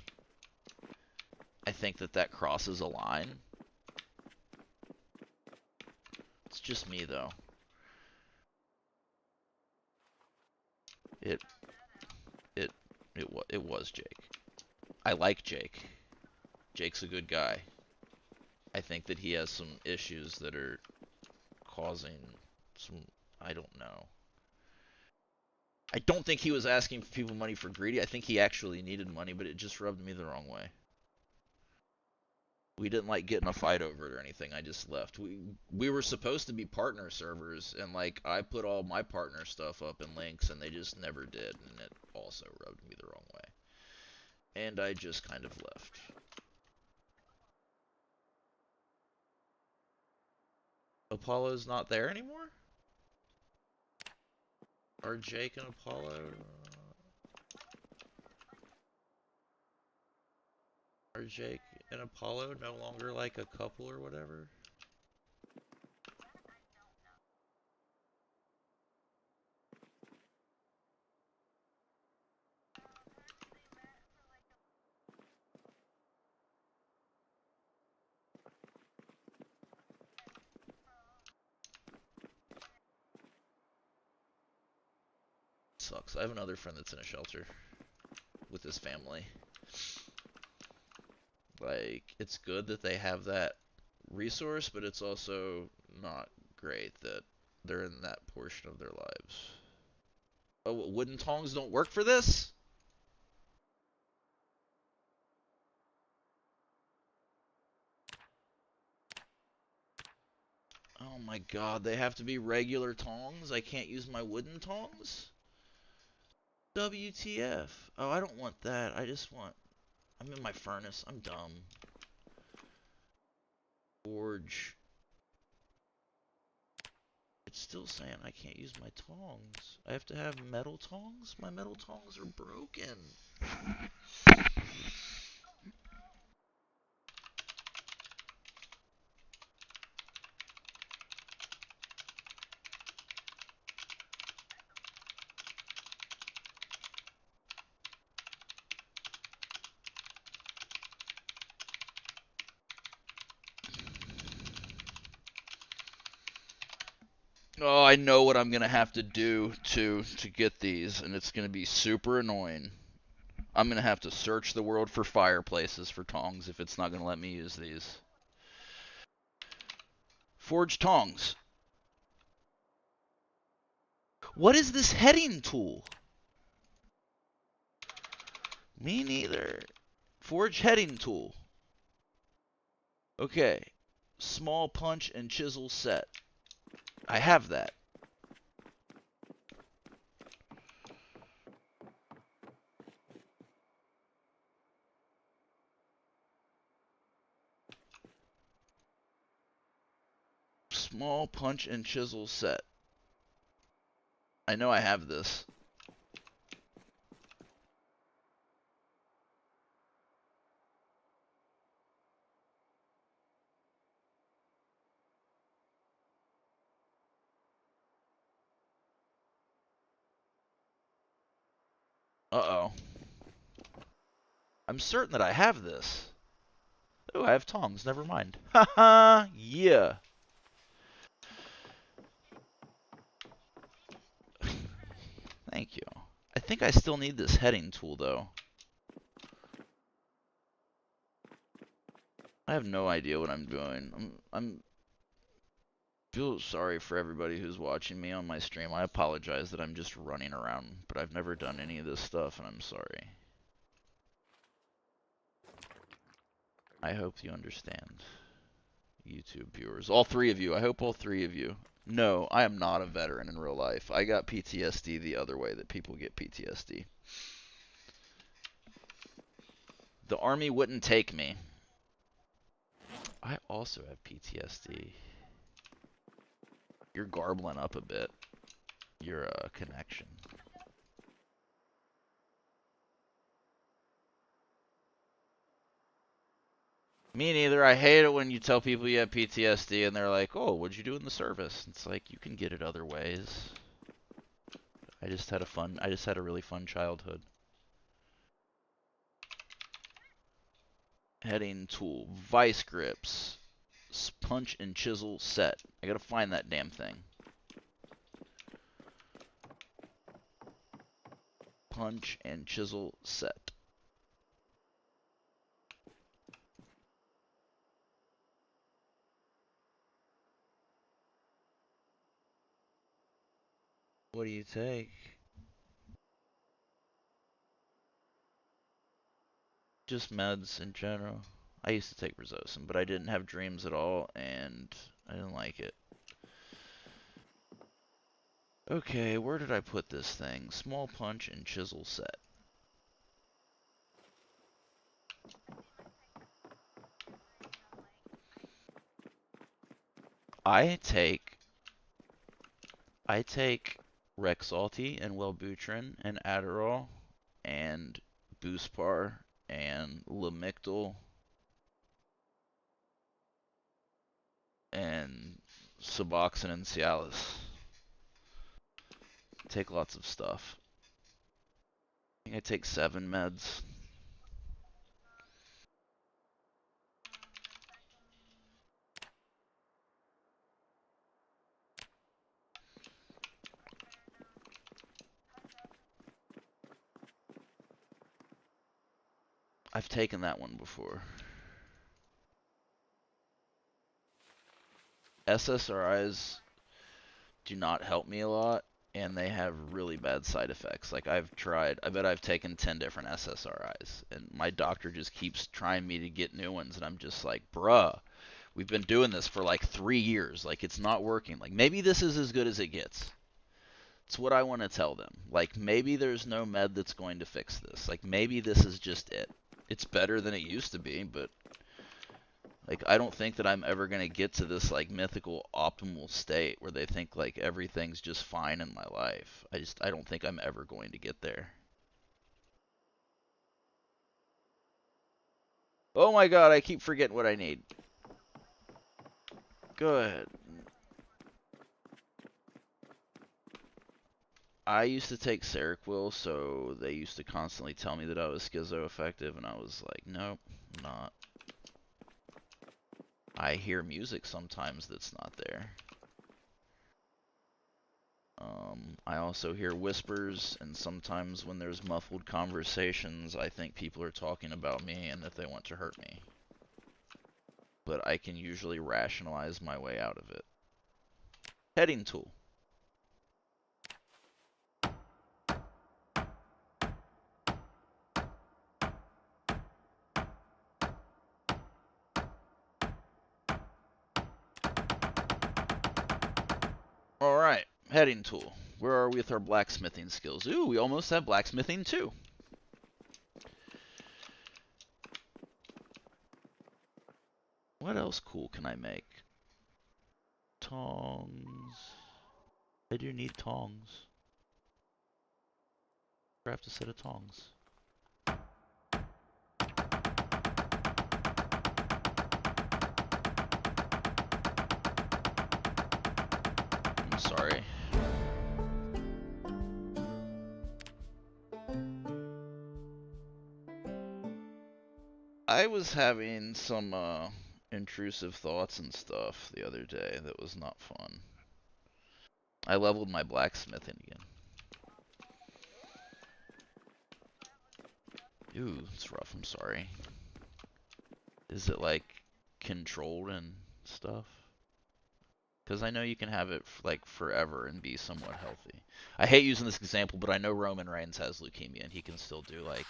I think that that crosses a line. It's just me, though. It was Jake. I like Jake. Jake's a good guy. I think that he has some issues that are causing some, I don't know. I don't think he was asking people money for greedy. I think he actually needed money, but it just rubbed me the wrong way. We didn't like get in a fight over it or anything. I just left. We were supposed to be partner servers, and like I put all my partner stuff up in links, and they just never did, and it also rubbed me the wrong way. And I just kind of left. Apollo's not there anymore? Are Jake and Apollo... Are Jake and Apollo no longer like a couple or whatever? Sucks. I have another friend that's in a shelter with his family. Like, it's good that they have that resource, but it's also not great that they're in that portion of their lives. Oh, wooden tongs don't work for this? Oh my god, they have to be regular tongs? I can't use my wooden tongs? WTF. Oh, I don't want that. I just want... I'm in my furnace. I'm dumb. Forge. It's still saying I can't use my tongs. I have to have metal tongs? My metal tongs are broken. Oh, I know what I'm going to have to do to get these, and it's going to be super annoying. I'm going to have to search the world for fireplaces for tongs if it's not going to let me use these. Forge tongs. What is this heading tool? Me neither. Forge heading tool. Okay. Small punch and chisel set. I have that. Small punch and chisel set. I know I have this. Uh-oh. I'm certain that I have this. Oh, I have tongs. Never mind. Haha, yeah. Thank you. I think I still need this heading tool, though. I have no idea what I'm doing. I'm feel sorry for everybody who's watching me on my stream. I apologize that I'm just running around, but I've never done any of this stuff, and I'm sorry. I hope you understand, YouTube viewers. All three of you. I hope all three of you. No, I am not a veteran in real life. I got PTSD the other way that people get PTSD. The army wouldn't take me. I also have PTSD. You're garbling up a bit. Your connection. Me neither. I hate it when you tell people you have PTSD and they're like, "Oh, what'd you do in the service?" It's like you can get it other ways. I just had a really fun childhood. Heading tool, vice grips, punch and chisel set. I gotta find that damn thing. Punch and chisel set. What do you take? Just meds in general. I used to take Rezosum, but I didn't have dreams at all, and I didn't like it. Okay, where did I put this thing? Small punch and chisel set. I take Rexalti and Wellbutrin and Adderall and Buspar and Lamictal and Suboxone and Cialis. Take lots of stuff. I think I take 7 meds. I've taken that one before. SSRIs do not help me a lot, and they have really bad side effects. Like I bet I've taken 10 different SSRIs, and my doctor just keeps trying me to get new ones, and I'm just like, bruh, we've been doing this for like 3 years. Like it's not working. Like maybe this is as good as it gets. It's what I want to tell them. Like maybe there's no med that's going to fix this. Like maybe this is just it. It's better than it used to be, but like I don't think that I'm ever going to get to this like mythical optimal state where they think like everything's just fine in my life. I don't think I'm ever going to get there. Oh my god, I keep forgetting what I need. Go ahead. I used to take Seroquel, so they used to constantly tell me that I was schizoaffective, and I was like, nope, I'm not. I hear music sometimes that's not there. I also hear whispers, and sometimes when there's muffled conversations, I think people are talking about me and that they want to hurt me. But I can usually rationalize my way out of it. Heading tool. Alright, heading tool. Where are we with our blacksmithing skills? Ooh, we almost have blacksmithing too. What else cool can I make? Tongs. I do need tongs. Craft a set of tongs. I'm sorry. I was having some intrusive thoughts and stuff the other day that was not fun. I leveled my blacksmithing again. Ooh, it's rough, I'm sorry. Is it like controlled and stuff? Because I know you can have it like forever and be somewhat healthy. I hate using this example, but I know Roman Reigns has leukemia and he can still do like,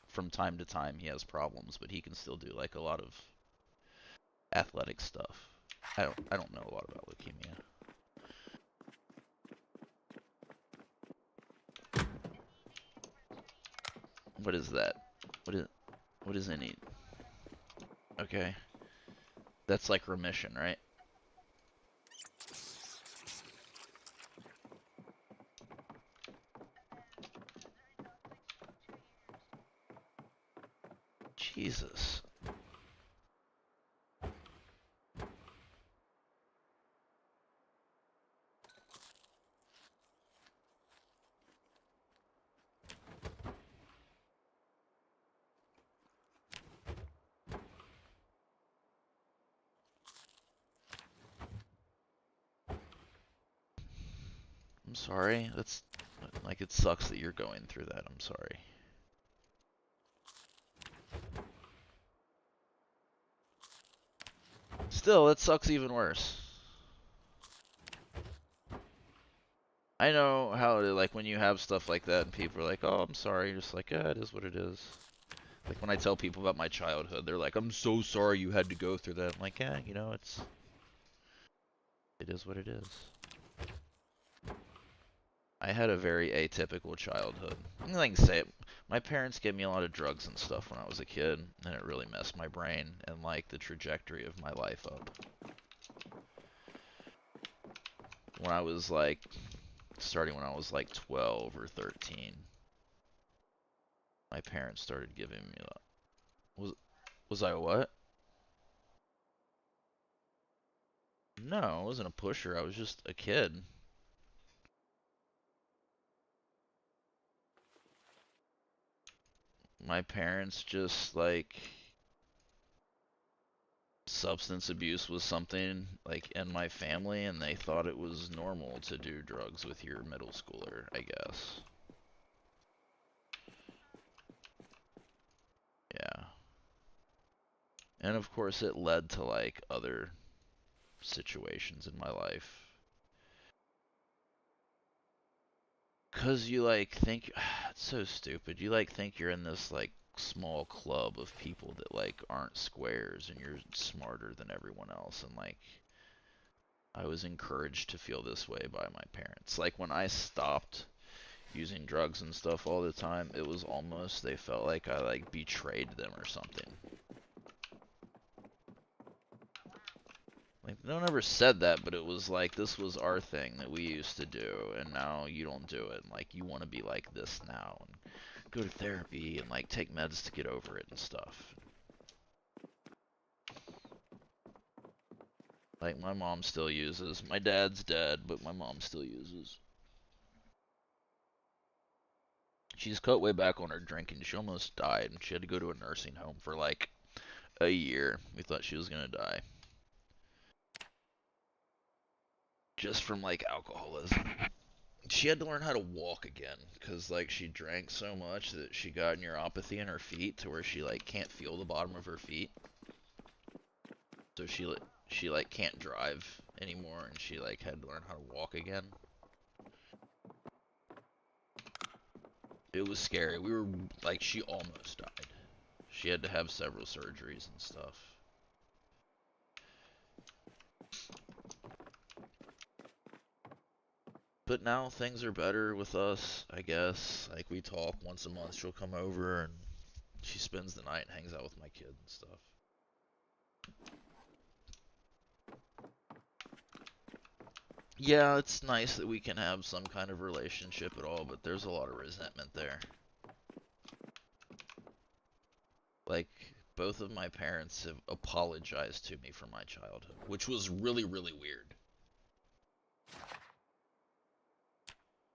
from time to time he has problems, but he can still do like a lot of athletic stuff. I don't know a lot about leukemia. What is that? What is any? Okay. That's like remission, right? Jesus. I'm sorry. That's like it sucks that you're going through that. I'm sorry. Still, it sucks even worse. I know how like when you have stuff like that and people are like, "Oh, I'm sorry." You're just like, "Yeah, it is what it is." Like when I tell people about my childhood, they're like, "I'm so sorry you had to go through that." I'm like, "Yeah, you know, it is what it is." I had a very atypical childhood. I can say it. My parents gave me a lot of drugs and stuff when I was a kid, and it really messed my brain and like the trajectory of my life up. When I was like, starting when I was like 12 or 13, my parents started giving me was I what? No, I wasn't a pusher. I was just a kid. My parents just like substance abuse was something like in my family and they thought it was normal to do drugs with your middle schooler, I guess. Yeah. And of course it led to like other situations in my life. 'Cause you like think it's so stupid. You like think you're in this like small club of people that like aren't squares and you're smarter than everyone else and like I was encouraged to feel this way by my parents. Like when I stopped using drugs and stuff all the time, it was almost they felt like I like betrayed them or something. Like no one ever said that, but it was like this was our thing that we used to do, and now you don't do it. And like you want to be like this now, and go to therapy and like take meds to get over it and stuff. Like my mom still uses. My dad's dead, but my mom still uses. She's cut way back on her drinking. She almost died, and she had to go to a nursing home for like a year. We thought she was gonna die. Just from like alcoholism. She had to learn how to walk again because like she drank so much that she got neuropathy in her feet to where she like can't feel the bottom of her feet. So she like can't drive anymore and she like had to learn how to walk again. It was scary. We were like she almost died. She had to have several surgeries and stuff. But now things are better with us, I guess. Like, we talk once a month. She'll come over and she spends the night and hangs out with my kid and stuff. Yeah, it's nice that we can have some kind of relationship at all, but there's a lot of resentment there. Like, both of my parents have apologized to me for my childhood, which was really, really weird.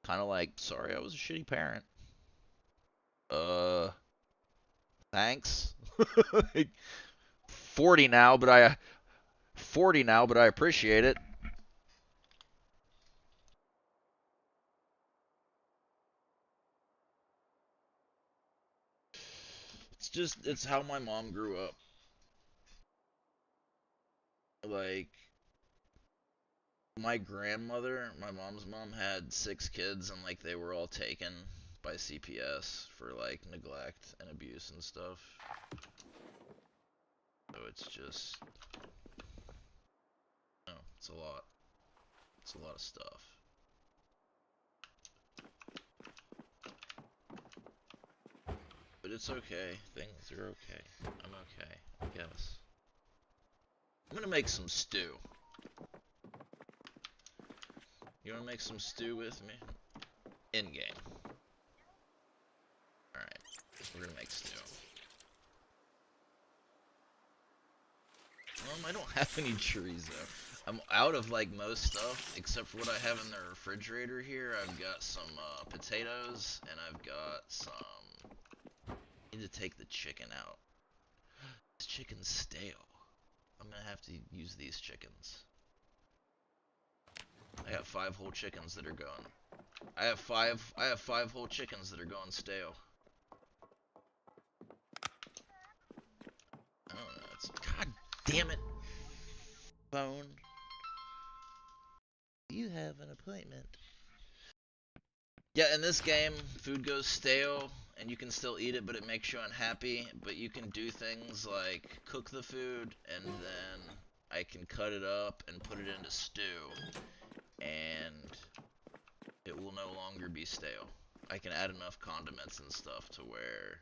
Kind of like, sorry, I was a shitty parent. Uh, thanks. 40 now, but I 40 now, but I appreciate it. It's how my mom grew up. Like, my grandmother, my mom's mom, had 6 kids, and like they were all taken by CPS for like neglect and abuse and stuff. So it's just, no, it's a lot. It's a lot of stuff. But it's okay. Things are okay. I'm okay, I guess. I'm gonna make some stew. You wanna make some stew with me? In game. Alright, we're gonna make stew. I don't have any chorizo. I'm out of like most stuff except for what I have in the refrigerator here. I've got some potatoes and I've got some. I need to take the chicken out. This chicken's stale. I'm gonna have to use these chickens. I got 5 whole chickens that are gone. I have five whole chickens that are going stale. I don't know. It's God damn it. Phone. You have an appointment. Yeah, in this game, food goes stale, and you can still eat it, but it makes you unhappy. But you can do things like cook the food, and then I can cut it up and put it into stew, and it will no longer be stale. I can add enough condiments and stuff to where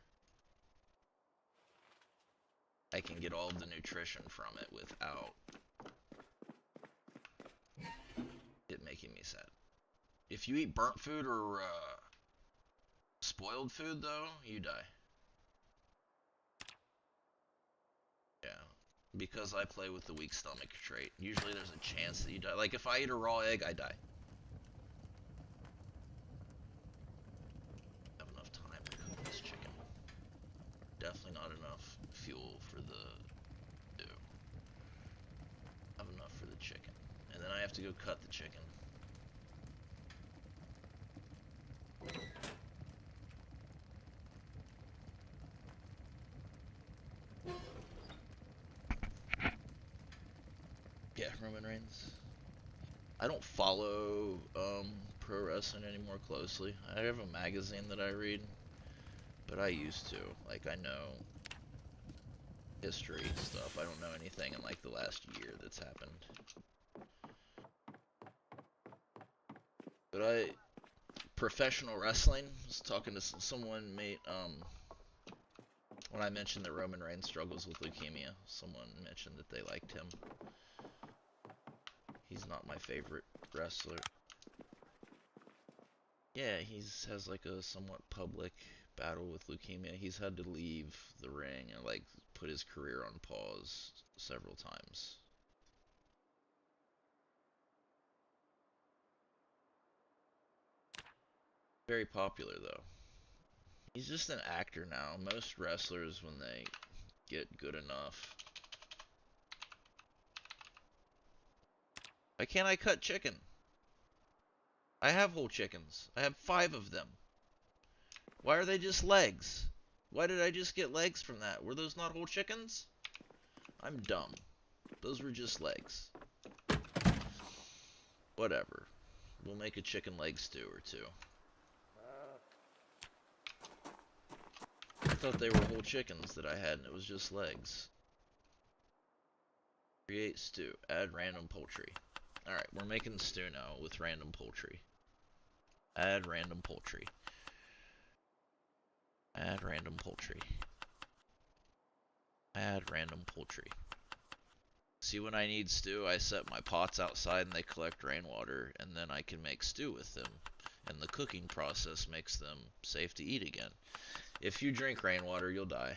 I can get all of the nutrition from it without it making me sad. If you eat burnt food or spoiled food, though, you die. Yeah. Because I play with the weak stomach trait. Usually there's a chance that you die. Like, if I eat a raw egg, I die. I have enough time to cook this chicken. Definitely not enough fuel for the stew. I have enough for the chicken. And then I have to go cut the chicken. Yeah, Roman Reigns. I don't follow pro wrestling anymore closely. I have a magazine that I read, but I used to. Like, I know history stuff. I don't know anything in like the last year that's happened. But professional wrestling, I was talking to someone, mate, when I mentioned that Roman Reigns struggles with leukemia, someone mentioned that they liked him. He's not my favorite wrestler. Yeah, has like a somewhat public battle with leukemia. He's had to leave the ring and like put his career on pause several times. Very popular though. He's just an actor now. Most wrestlers, when they get good enough. Why can't I cut chicken? I have whole chickens. I have 5 of them. Why are they just legs? Why did I just get legs from that? Were those not whole chickens? I'm dumb. Those were just legs. Whatever. We'll make a chicken leg stew or 2. I thought they were whole chickens that I had and it was just legs. Create stew. Add random poultry. Alright, we're making stew now with random poultry. Add random poultry. Add random poultry. Add random poultry. See, when I need stew, I set my pots outside and they collect rainwater, and then I can make stew with them. And the cooking process makes them safe to eat again. If you drink rainwater, you'll die.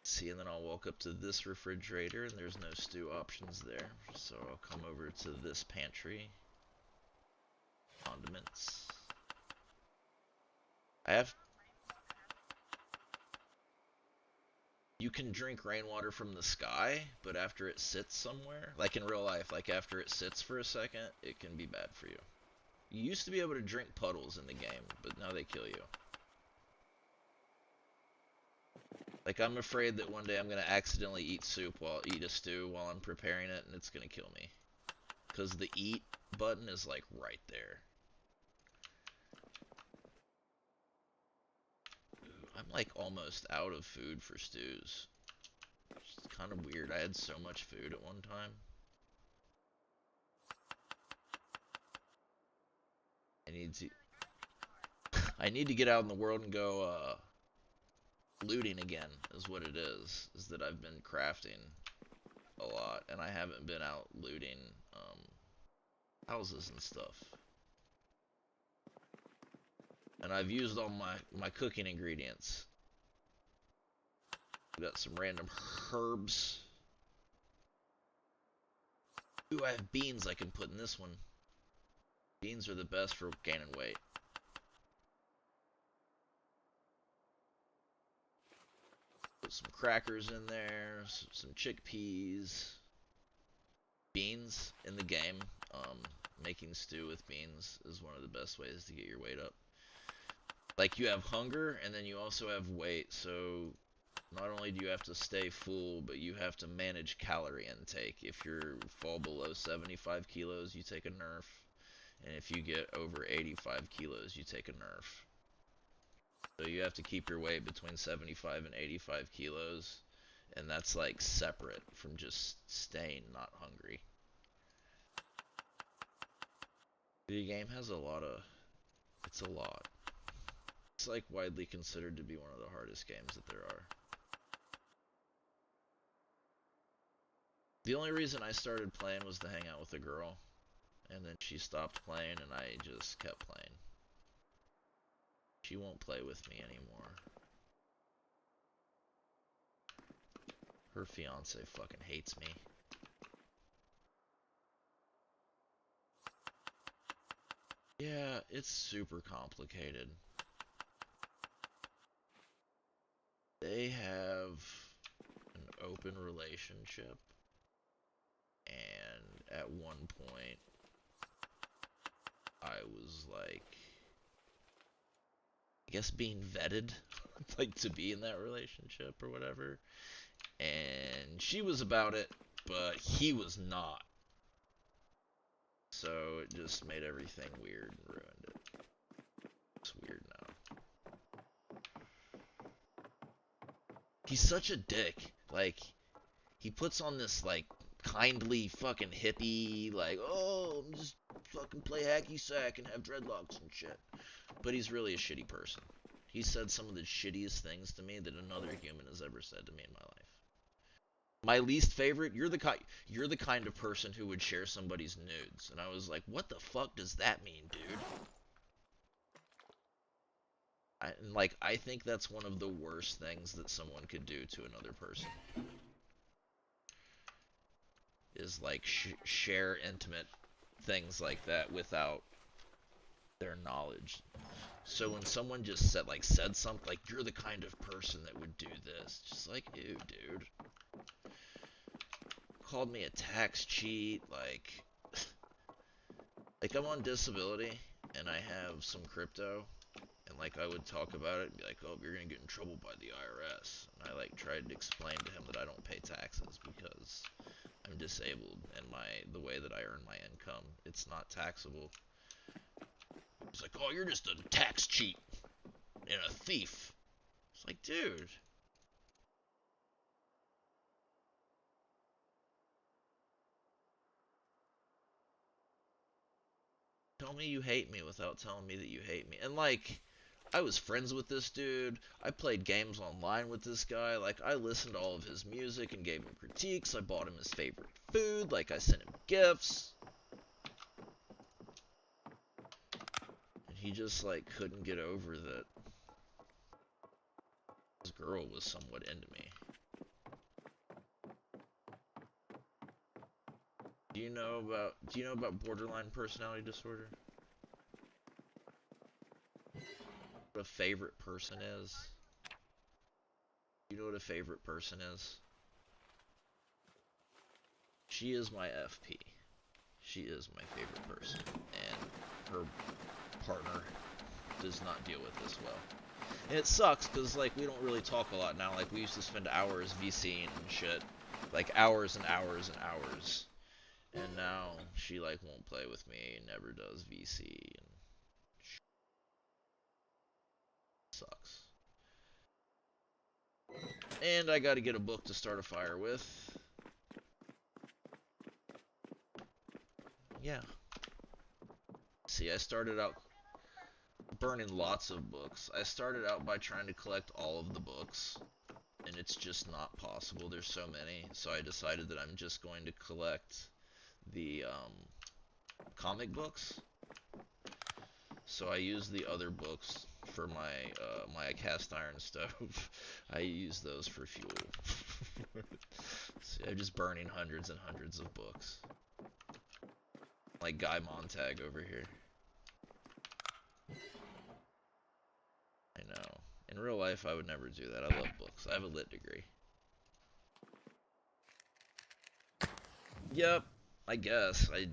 See, and then I'll walk up to this refrigerator, and there's no stew options there. So I'll come over to this pantry. Condiments. You can drink rainwater from the sky, but after it sits somewhere, like in real life, like after it sits for a second, it can be bad for you. You used to be able to drink puddles in the game, but now they kill you. Like, I'm afraid that one day I'm gonna accidentally eat a stew while I'm preparing it, and it's gonna kill me. Because the eat button is, like, right there. I'm, like, almost out of food for stews. It's kind of weird. I had so much food at one time. I need to get out in the world and go, looting again, is what it is that I've been crafting a lot, and I haven't been out looting, houses and stuff. And I've used all my cooking ingredients. I've got some random herbs. Ooh, I have beans I can put in this one. Beans are the best for gaining weight. Put some crackers in there, some chickpeas. Beans in the game, making stew with beans is one of the best ways to get your weight up. Like, you have hunger, and then you also have weight, so not only do you have to stay full, but you have to manage calorie intake. If you fall below 75 kilos, you take a nerf, and if you get over 85 kilos, you take a nerf. So you have to keep your weight between 75 and 85 kilos, and that's like separate from just staying not hungry. The game has a lot of... It's a lot. It's like widely considered to be one of the hardest games that there are. The only reason I started playing was to hang out with a girl, and then she stopped playing and I just kept playing. She won't play with me anymore. Her fiance fucking hates me. Yeah, it's super complicated. They have an open relationship, and at one point I was like, I guess being vetted like to be in that relationship or whatever, and she was about it, but he was not. So it just made everything weird and ruined it. It's weird now. He's such a dick. Like, he puts on this, like, kindly fucking hippie, like, oh, I'm just fucking play hacky sack and have dreadlocks and shit. But he's really a shitty person. He said some of the shittiest things to me that another human has ever said to me in my life. My least favorite, you're the kind of person who would share somebody's nudes. And I was like, what the fuck does that mean, dude? I think that's one of the worst things that someone could do to another person. Is like share intimate things like that without their knowledge. So when someone just said something like, you're the kind of person that would do this, just like, ew, dude. Called me a tax cheat, like I'm on disability and I have some crypto, and like I would talk about it and be like, oh, you're gonna get in trouble by the IRS, and I like tried to explain to him that I don't pay taxes because I'm disabled and the way that I earn my income, it's not taxable. It's like, oh, you're just a tax cheat and a thief. It's like, dude. tell me you hate me without telling me that you hate me. And like, I was friends with this dude. I played games online with this guy. Like, I listened to all of his music and gave him critiques. I bought him his favorite food. Like, I sent him gifts. And he just, like, couldn't get over that this girl was somewhat into me. Do you know about borderline personality disorder? What a favorite person is? You know what a favorite person is? She is my FP. She is my favorite person, and her partner does not deal with this well. And it sucks, because, like, we don't really talk a lot now. Like, we used to spend hours VCing and shit. Like, hours and hours and hours. And now, she, like, won't play with me, never does VC, and sucks. And I gotta get a book to start a fire with. Yeah. See, I started out burning lots of books. I started out by trying to collect all of the books, and it's just not possible. There's so many, so I decided that I'm just going to collect the comic books. So I use the other books for my cast iron stove. I use those for fuel. See, I'm just burning hundreds and hundreds of books. Like Guy Montag over here. I know. In real life, I would never do that. I love books. I have a lit degree. Yep, I guess. I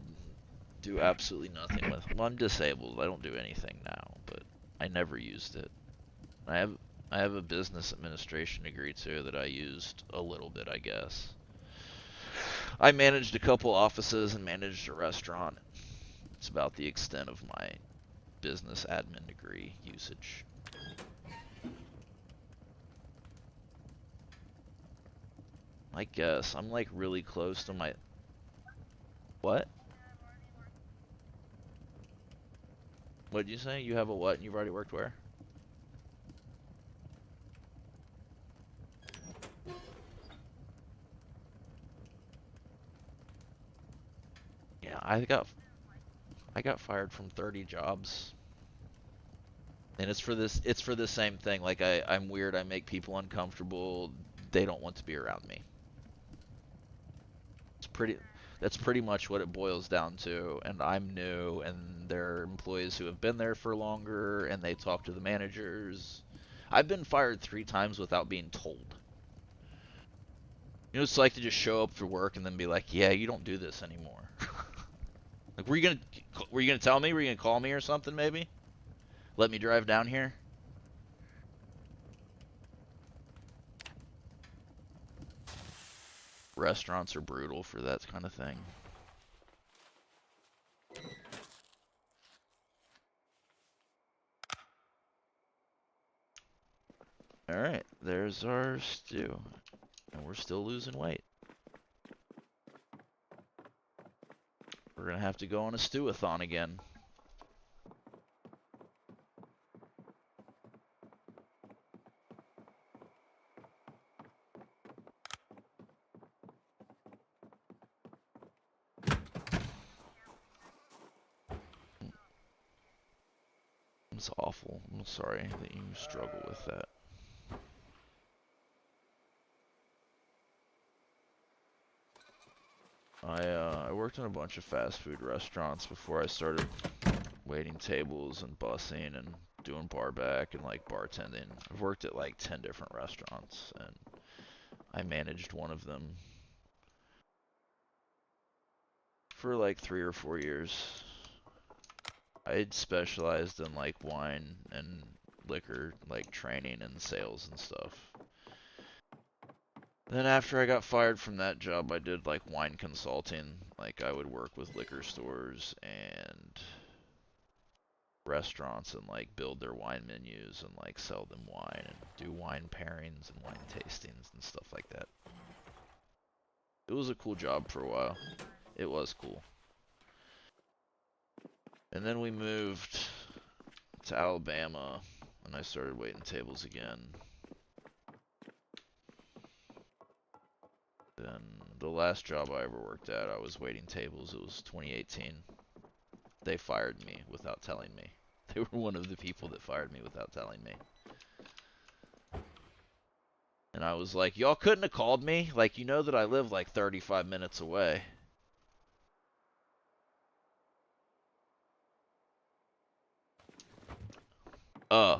do absolutely nothing with. Well, I'm disabled. I don't do anything now, but I never used it. I have I have a business administration degree too that I used a little bit, I guess. I managed a couple offices and managed a restaurant. It's about the extent of my business admin degree usage. I guess I'm like really close to my what? What did you say? You have a what and you've already worked where? Yeah, I got fired from 30 jobs. And it's for the same thing. Like I'm weird, I make people uncomfortable. They don't want to be around me. It's pretty that's pretty much what it boils down to. And I'm new and there are employees who have been there for longer and they talk to the managers. I've been fired 3 times without being told. You know, it's like to just show up for work and then be like, "Yeah, you don't do this anymore." Like, were you gonna tell me? Were you gonna call me or something? Maybe let me drive down here. Restaurants are brutal for that kind of thing. Alright, there's our stew. And we're still losing weight. We're gonna have to go on a stew-a-thon again. It's awful. I'm sorry that you struggle with that. I worked in a bunch of fast food restaurants before I started waiting tables and bussing and doing bar back and like bartending. I've worked at like 10 different restaurants and I managed one of them for like 3 or 4 years. I specialized in like wine and liquor, like training and sales and stuff. Then after I got fired from that job, I did like wine consulting. Like I would work with liquor stores and restaurants and like build their wine menus and like sell them wine and do wine pairings and wine tastings and stuff like that. It was a cool job for a while. It was cool. And then we moved to Alabama, and I started waiting tables again. Then the last job I ever worked at, I was waiting tables. It was 2018. They fired me without telling me. They were one of the people that fired me without telling me. And I was like, y'all couldn't have called me? Like, you know that I live like 35 minutes away.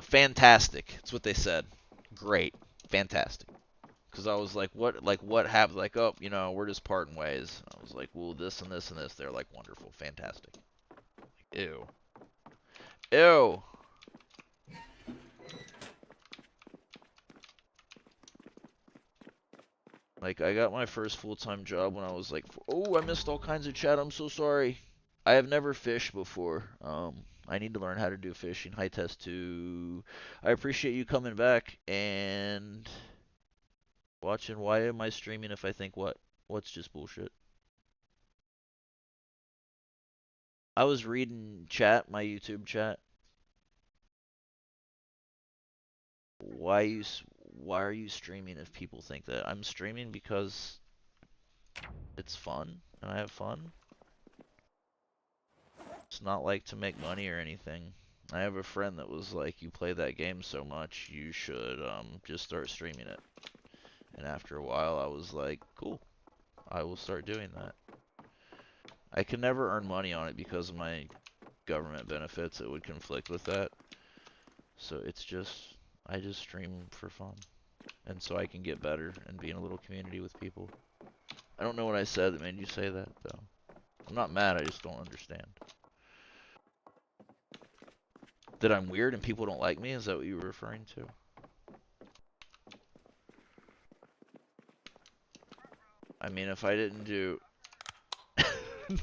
Fantastic. That's what they said. Great. Fantastic. Because I was like, what happened? Like, oh, you know, we're just parting ways. I was like, well, this and this and this. They're like, wonderful, fantastic. Ew. Ew. Like, I got my first full-time job when I was like, oh, I missed all kinds of chat. I'm so sorry. I have never fished before. I need to learn how to do fishing. Hi, Test 2. I appreciate you coming back and watching. Why am I streaming if I think what? What's just bullshit? I was reading chat, my YouTube chat. Why you? Why are you streaming if people think that? I'm streaming because it's fun and I have fun. It's not like to make money or anything. I have a friend that was like, you play that game so much, you should just start streaming it. And after a while, I was like, cool, I will start doing that. I can never earn money on it because of my government benefits. It would conflict with that. So it's just, I just stream for fun. And so I can get better and be in a little community with people. I don't know what I said that made you say that, though. I'm not mad, I just don't understand. That I'm weird and people don't like me? Is that what you were referring to? I mean, if I didn't do...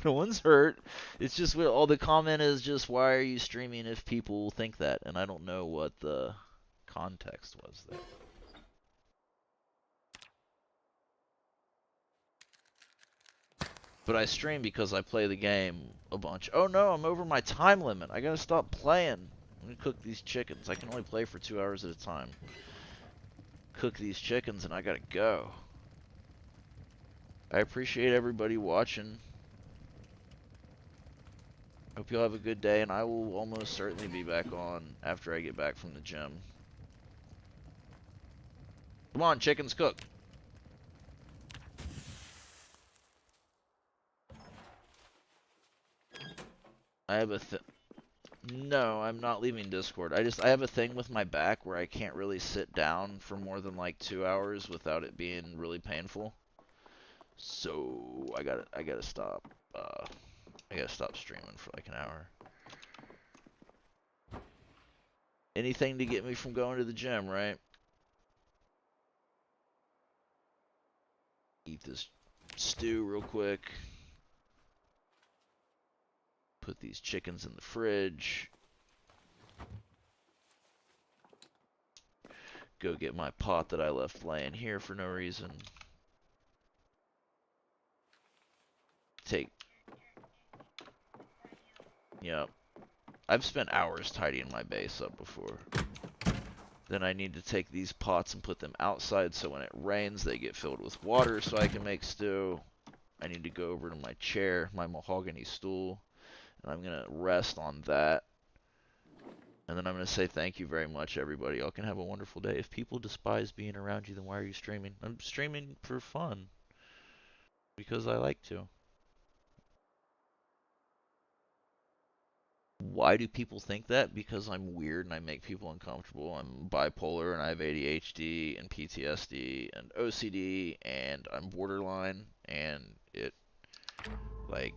No one's hurt. It's just, all the comment is just, why are you streaming if people think that? And I don't know what the context was there. But I stream because I play the game a bunch. Oh no, I'm over my time limit. I gotta stop playing. I'm gonna cook these chickens. I can only play for 2 hours at a time. Cook these chickens and I gotta go. I appreciate everybody watching. Hope you'll have a good day, and I will almost certainly be back on after I get back from the gym. Come on, chickens, cook. I have a No, I'm not leaving Discord. I have a thing with my back where I can't really sit down for more than like 2 hours without it being really painful. So I gotta stop. I gotta stop streaming for like an hour. Anything to get me from going to the gym, right? Eat this stew real quick. Put these chickens in the fridge. Go get my pot that I left laying here for no reason. Yep. I've spent hours tidying my base up before. Then I need to take these pots and put them outside so when it rains they get filled with water so I can make stew. I need to go over to my chair, my mahogany stool, and I'm going to rest on that. And then I'm going to say thank you very much, everybody. Y'all can have a wonderful day. If people despise being around you, then why are you streaming? I'm streaming for fun. Because I like to. Why do people think that? Because I'm weird and I make people uncomfortable. I'm bipolar and I have ADHD and PTSD and OCD and I'm borderline and it like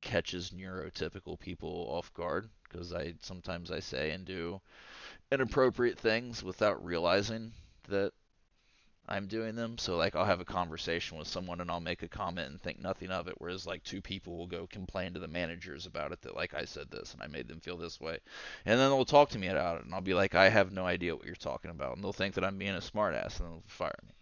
catches neurotypical people off guard because sometimes I say and do inappropriate things without realizing that I'm doing them. So like I'll have a conversation with someone and I'll make a comment and think nothing of it, whereas like two people will go complain to the managers about it that like I said this and I made them feel this way. And then they'll talk to me about it and I'll be like, I have no idea what you're talking about. And they'll think that I'm being a smartass and they'll fire me.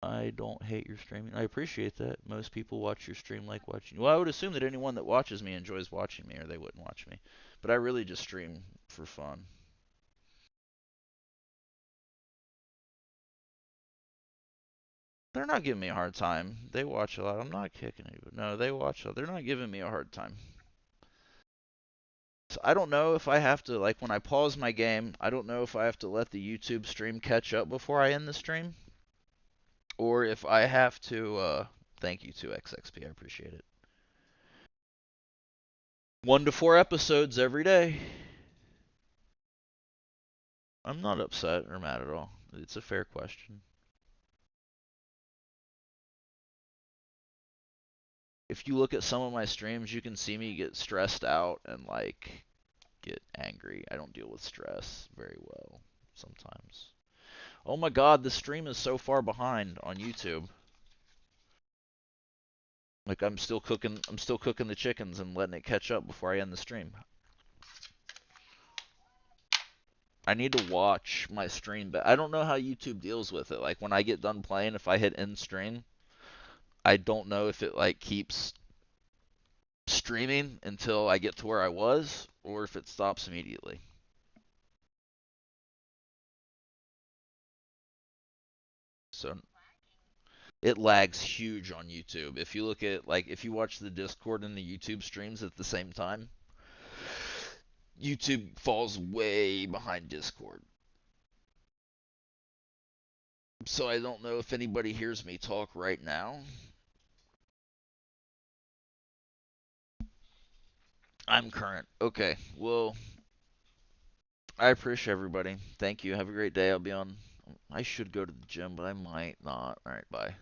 I don't hate your streaming. I appreciate that. Most people watch your stream like watching you. Well, I would assume that anyone that watches me enjoys watching me, or they wouldn't watch me. But I really just stream for fun. They're not giving me a hard time. They watch a lot. I'm not kicking anybody. No, they watch a lot. They're not giving me a hard time. So I don't know if I have to, like, when I pause my game, I don't know if I have to let the YouTube stream catch up before I end the stream, or if I have to, thank you to XXP, I appreciate it. 1 to 4 episodes every day. I'm not upset or mad at all. It's a fair question. If you look at some of my streams, you can see me get stressed out and, like, get angry. I don't deal with stress very well sometimes. Oh my god, the stream is so far behind on YouTube. Like I'm still cooking the chickens and letting it catch up before I end the stream. I need to watch my stream, but I don't know how YouTube deals with it. Like when I get done playing, if I hit end stream, I don't know if it like keeps streaming until I get to where I was or if it stops immediately. So it lags huge on YouTube. If you look at like if you watch the Discord and the YouTube streams at the same time, YouTube falls way behind Discord. So I don't know if anybody hears me talk right now. I'm current. Okay. Well, I appreciate everybody. Thank you. Have a great day. I'll be on. I should go to the gym, but I might not. All right. Bye.